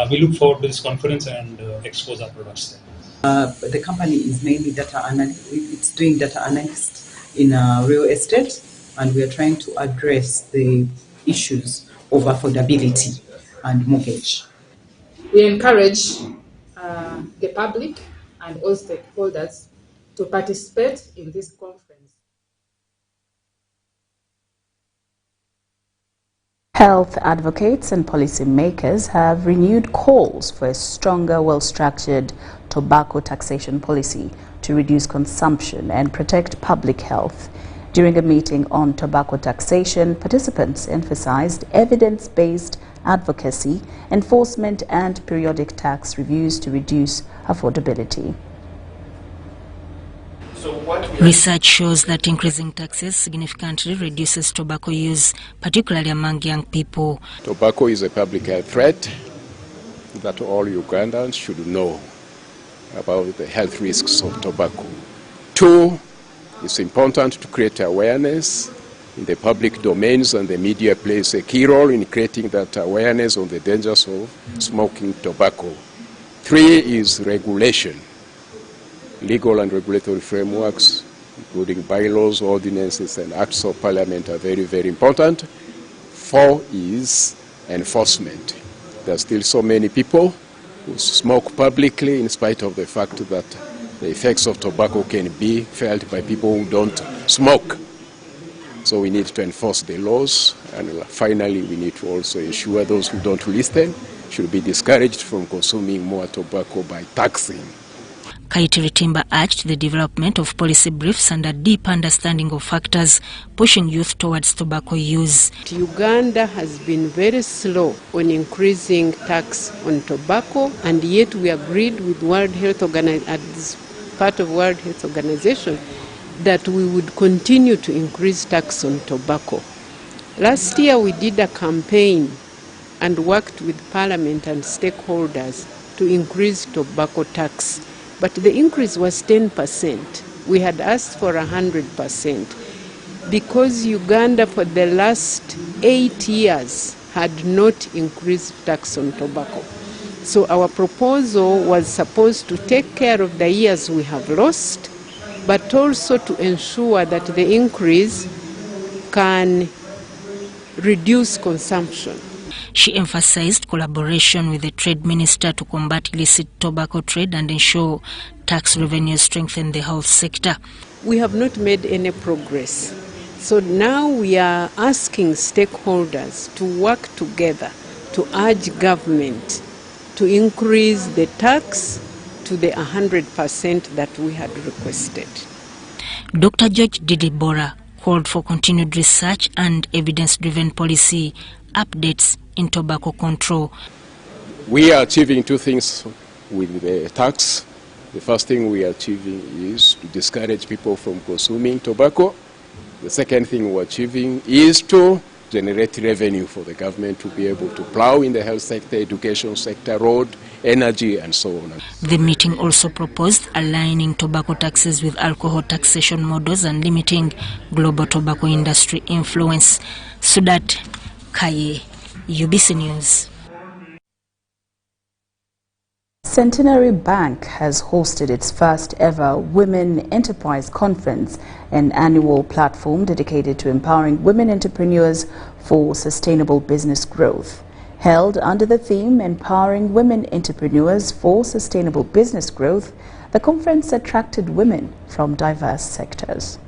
we look forward to this conference and expose our products there. The company is mainly it's doing data analysis in real estate, and we are trying to address the issues of affordability and mortgage. We encourage the public and all stakeholders to participate in this conference. Health advocates and policymakers have renewed calls for a stronger, well-structured tobacco taxation policy to reduce consumption and protect public health. During a meeting on tobacco taxation, participants emphasized evidence-based advocacy, enforcement and periodic tax reviews to reduce affordability. Research shows that increasing taxes significantly reduces tobacco use, particularly among young people. Tobacco is a public health threat that all Ugandans should know about the health risks of tobacco. 2, it's important to create awareness in the public domains, and the media plays a key role in creating that awareness on the dangers of smoking tobacco. 3 is regulation. Legal and regulatory frameworks, including bylaws, ordinances, and acts of parliament, are very, very important. 4 is enforcement. There are still so many people who smoke publicly in spite of the fact that the effects of tobacco can be felt by people who don't smoke. So we need to enforce the laws, and finally we need to also ensure those who don't listen should be discouraged from consuming more tobacco by taxing. Kaitiri Timba urged the development of policy briefs and a deep understanding of factors pushing youth towards tobacco use. Uganda has been very slow on increasing tax on tobacco, and yet we agreed with World Health as part of World Health Organization that we would continue to increase tax on tobacco. Last year we did a campaign and worked with Parliament and stakeholders to increase tobacco tax. But the increase was 10%. We had asked for 100%. Because Uganda for the last 8 years had not increased tax on tobacco. So our proposal was supposed to take care of the years we have lost, but also to ensure that the increase can reduce consumption. She emphasized collaboration with the Trade Minister to combat illicit tobacco trade and ensure tax revenues strengthen the health sector. We have not made any progress. So now we are asking stakeholders to work together to urge government to increase the tax to the 100% that we had requested. Dr. George Didibora called for continued research and evidence-driven policy updates in tobacco control. We are achieving 2 things with the tax. The first thing we are achieving is to discourage people from consuming tobacco. The second thing we're achieving is to generate revenue for the government to be able to plow in the health sector, education sector, road, energy, and so on. The meeting also proposed aligning tobacco taxes with alcohol taxation models and limiting global tobacco industry influence. Sudat Kaye, UBC News. Centenary Bank has hosted its first ever Women Enterprise Conference, an annual platform dedicated to empowering women entrepreneurs for sustainable business growth. Held under the theme Empowering Women Entrepreneurs for Sustainable Business Growth, the conference attracted women from diverse sectors.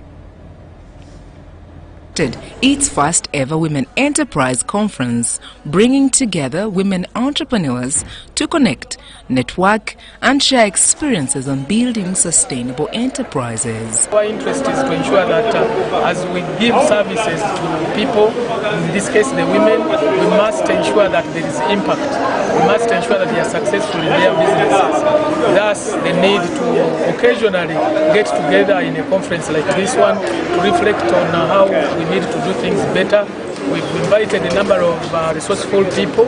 conducted its first ever Women Enterprise Conference, bringing together women entrepreneurs to connect, network and share experiences on building sustainable enterprises. Our interest is to ensure that as we give services to people, in this case the women, we must ensure that there is impact. We must ensure that they are successful in their businesses. Thus, the need to occasionally get together in a conference like this one to reflect on how we need to do things better. We've invited a number of resourceful people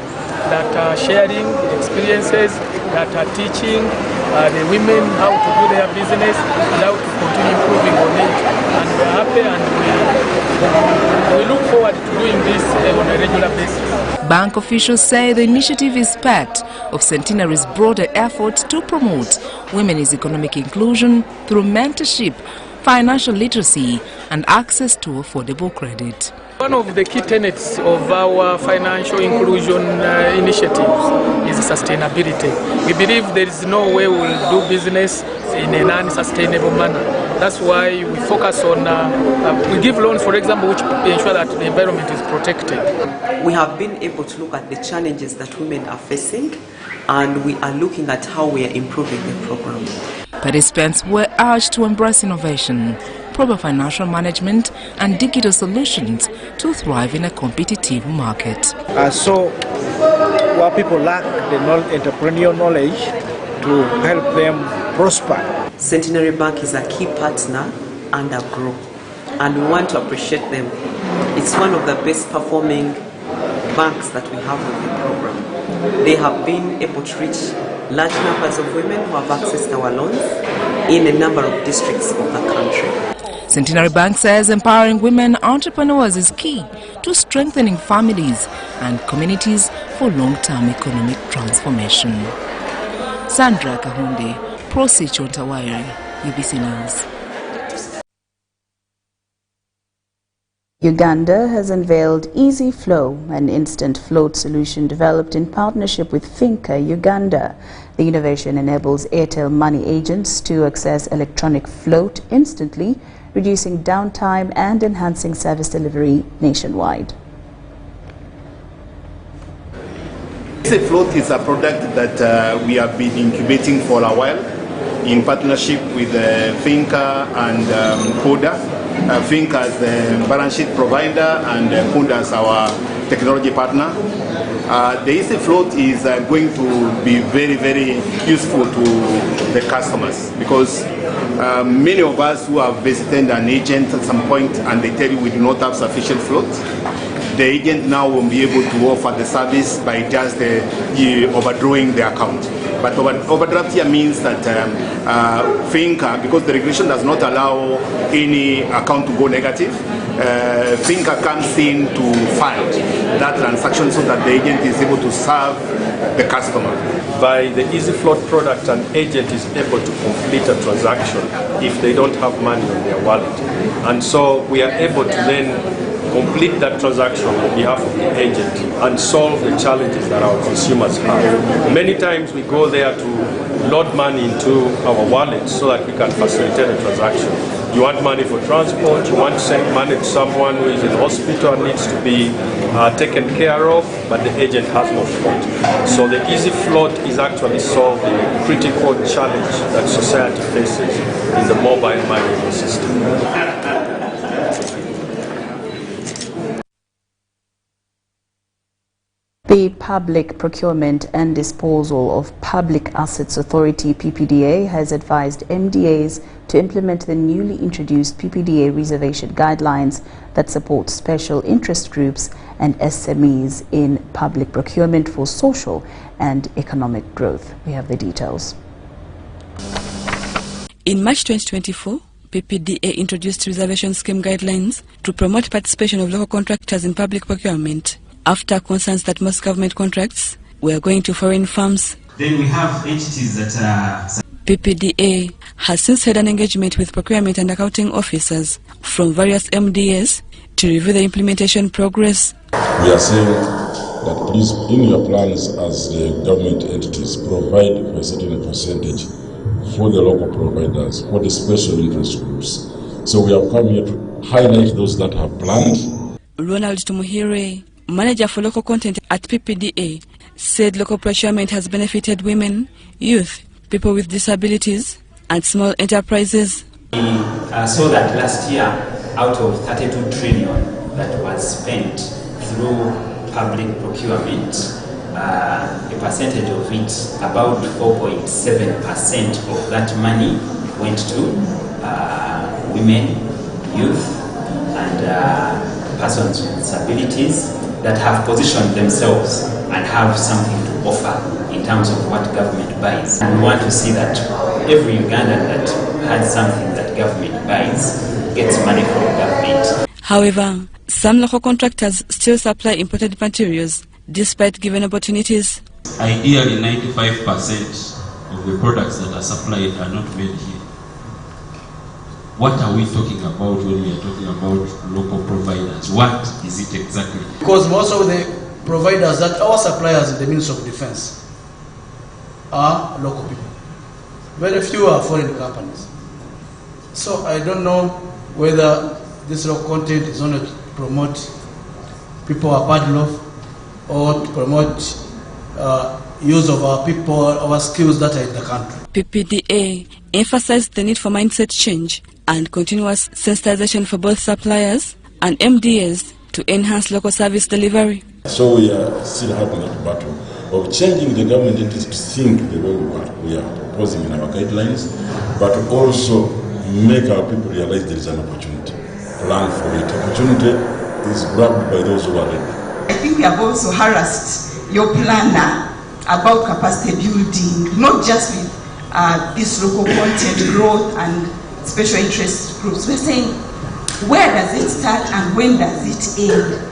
that are sharing experiences, that are teaching the women how to do their business and how to continue improving on it. And we're happy and we look forward to doing this on a regular basis. Bank officials say the initiative is part of Centenary's broader effort to promote women's economic inclusion through mentorship, financial literacy and access to affordable credit. One of the key tenets of our financial inclusion initiatives is sustainability. We believe there is no way we will do business in a non-sustainable manner. That's why we focus on, we give loans, for example, which ensure that the environment is protected. We have been able to look at the challenges that women are facing, and we are looking at how we are improving the program. Participants were urged to embrace innovation, proper financial management and digital solutions to thrive in a competitive market. So where people lack the entrepreneurial knowledge to help them prosper. Centenary Bank is a key partner under GROW, and we want to appreciate them. It's one of the best performing banks that we have with the program. They have been able to reach large numbers of women who have accessed our loans in a number of districts of the country. Centenary Bank says empowering women entrepreneurs is key to strengthening families and communities for long-term economic transformation. Sandra Kahunde, Prosi Chontawire, UBC News. Uganda has unveiled Easy Flow, an instant float solution developed in partnership with Finca Uganda. The innovation enables Airtel money agents to access electronic float instantly, reducing downtime and enhancing service delivery nationwide. Easy Float is a product that we have been incubating for a while in partnership with Finca and Koda. Finca as the balance sheet provider and Koda as our technology partner. The Easy Float is going to be very, very useful to the customers because many of us who have visited an agent at some point and they tell you we do not have sufficient float, the agent now will be able to offer the service by just overdrawing the account. But overdraft here means that Finca, because the regulation does not allow any account to go negative, Finca comes in to fund that transaction so that the agent is able to serve the customer. By the Easy Float product, an agent is able to complete a transaction if they don't have money on their wallet. And so we are able to then complete that transaction on behalf of the agent and solve the challenges that our consumers have. Many times we go there to load money into our wallet so that we can facilitate a transaction. You want money for transport, you want to send money to someone who is in hospital and needs to be taken care of, but the agent has no float. So the Easy Float is actually solving a critical challenge that society faces in the mobile money ecosystem. The Public Procurement and Disposal of Public Assets Authority (PPDA) has advised MDAs to implement the newly introduced PPDA reservation guidelines that support special interest groups and SMEs in public procurement for social and economic growth. We have the details. In March 2024, PPDA introduced reservation scheme guidelines to promote participation of local contractors in public procurement, after concerns that most government contracts were going to foreign firms. Then we have entities that are... PPDA has since had an engagement with procurement and accounting officers from various MDAs to review the implementation progress. We are saying that please, in your plans as the government entities, provide for a certain percentage for the local providers, for the special interest groups. So we have come here to highlight those that have planned. Ronald Tumuhire, manager for local content at PPDA, said local procurement has benefited women, youth, people with disabilities, and small enterprises. We saw that last year, out of 32 trillion that was spent through public procurement, a percentage of it, about 4.7% of that money went to women, youth, and persons with disabilities that have positioned themselves and have something to offer in terms of what government buys. And we want to see that every Ugandan that has something that government buys gets money from government. However, some local contractors still supply imported materials despite given opportunities. Ideally, 95% of the products that are supplied are not made here. What are we talking about when we are talking about local providers? What is it exactly? Because most of the providers that our suppliers in the Ministry of Defense are local people. Very few are foreign companies. So I don't know whether this local content is only to promote people are bad love or to promote use of our people, our skills that are in the country. PPDA emphasized the need for mindset change and continuous sensitization for both suppliers and MDAs to enhance local service delivery. So we are still having that battle of changing the government entities to think the way we are proposing in our guidelines, but also make our people realize there is an opportunity. Plan for it. Opportunity is grabbed by those who are ready. I think we have also harassed your planner about capacity building, not just with this local content growth and special interest groups. We're saying, where does it start and when does it end?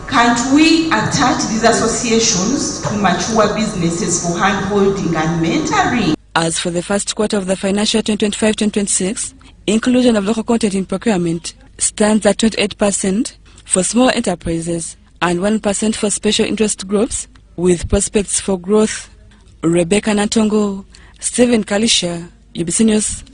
Can't we attach these associations to mature businesses for hand-holding and mentoring? As for the first quarter of the financial 2025-2026, inclusion of local content in procurement stands at 28% for small enterprises and 1% for special interest groups, with prospects for growth. Rebecca Natongo, Stephen Kalisha, UBC News.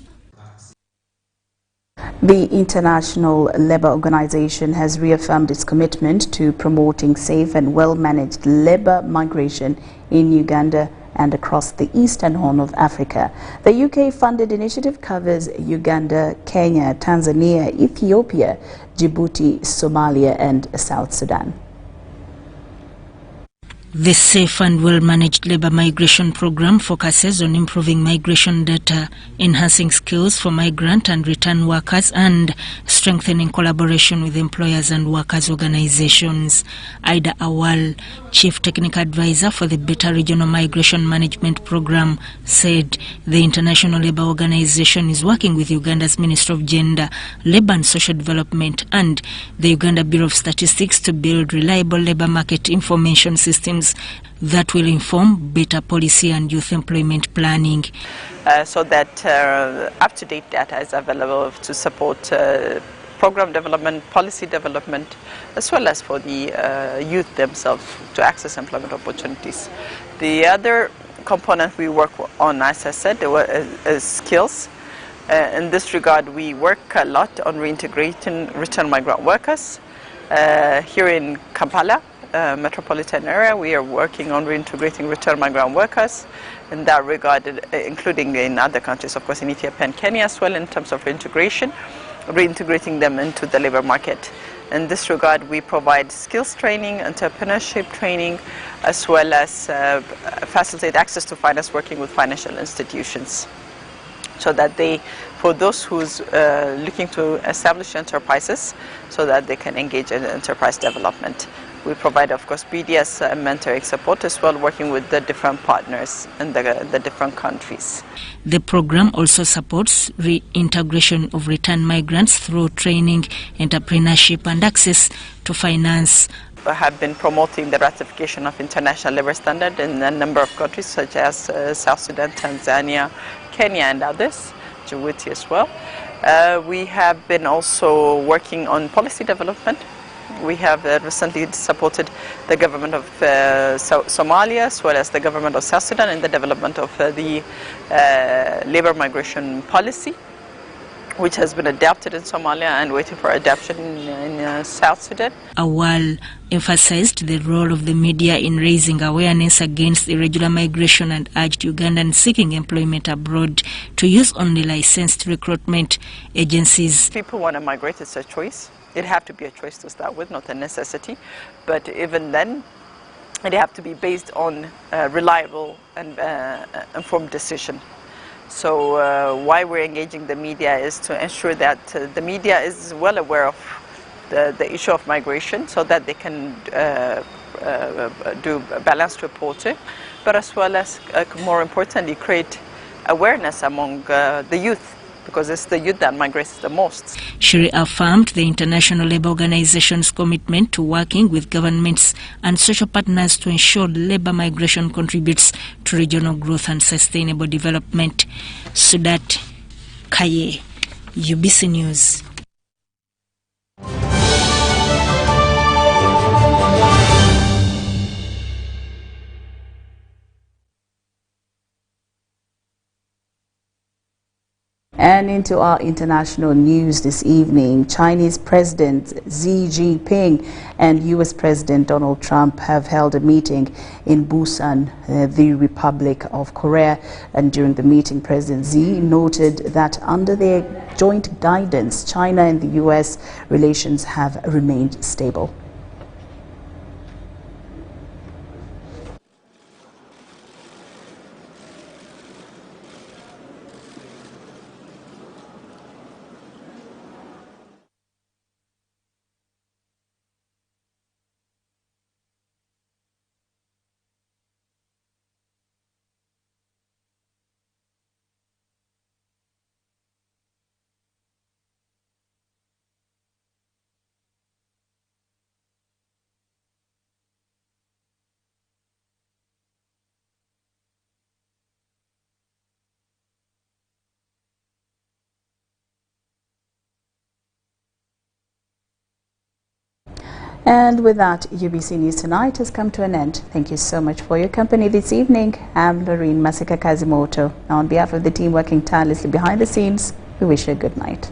The International Labour Organization has reaffirmed its commitment to promoting safe and well-managed labour migration in Uganda and across the Eastern Horn of Africa. The UK-funded initiative covers Uganda, Kenya, Tanzania, Ethiopia, Djibouti, Somalia and South Sudan. The Safe and Well-Managed Labour Migration Programme focuses on improving migration data, enhancing skills for migrant and return workers, and strengthening collaboration with employers and workers' organizations. Ida Awal, Chief Technical Advisor for the Better Regional Migration Management Programme, said the International Labour Organization is working with Uganda's Ministry of Gender, Labour and Social Development and the Uganda Bureau of Statistics to build reliable labour market information systems that will inform better policy and youth employment planning. So that up-to-date data is available to support program development, policy development, as well as for the youth themselves to access employment opportunities. The other component we work on, as I said, is skills. In this regard, we work a lot on reintegrating return migrant workers. Here in Kampala, metropolitan area, we are working on reintegrating return migrant workers in that regard, including in other countries, of course, in Ethiopia and Kenya as well, in terms of reintegrating them into the labor market. In this regard, we provide skills training, entrepreneurship training, as well as facilitate access to finance, working with financial institutions, so that for those who's looking to establish enterprises, so that they can engage in enterprise development. We provide, of course, BDS mentoring support as well, working with the different partners in the different countries. The program also supports reintegration of returned migrants through training, entrepreneurship and access to finance. We have been promoting the ratification of international labour standard in a number of countries such as South Sudan, Tanzania, Kenya and others, Djibouti as well. We have been also working on policy development. We have recently supported the government of Somalia as well as the government of South Sudan in the development of the labour migration policy. which has been adapted in Somalia and waiting for adaptation in South Sudan. Awal emphasized the role of the media in raising awareness against irregular migration and urged Ugandans seeking employment abroad to use only licensed recruitment agencies. People want to migrate, it's a choice. It have to be a choice to start with, not a necessity. But even then, it have to be based on reliable and informed decision. So why we're engaging the media is to ensure that the media is well aware of the issue of migration so that they can do balanced reporting, but as well as, more importantly, create awareness among the youth, because it's the youth that migrates the most. She reaffirmed the International Labour Organization's commitment to working with governments and social partners to ensure labour migration contributes to regional growth and sustainable development. Sudat Kaye, UBC News. And into our international news this evening, Chinese President Xi Jinping and U.S. President Donald Trump have held a meeting in Busan, the Republic of Korea. And during the meeting, President Xi noted that under their joint guidance, China and the U.S. relations have remained stable. And with that, UBC News Tonight has come to an end. Thank you so much for your company this evening. I'm Lauryn Masika Kazimoto. On behalf of the team working tirelessly behind the scenes, we wish you a good night.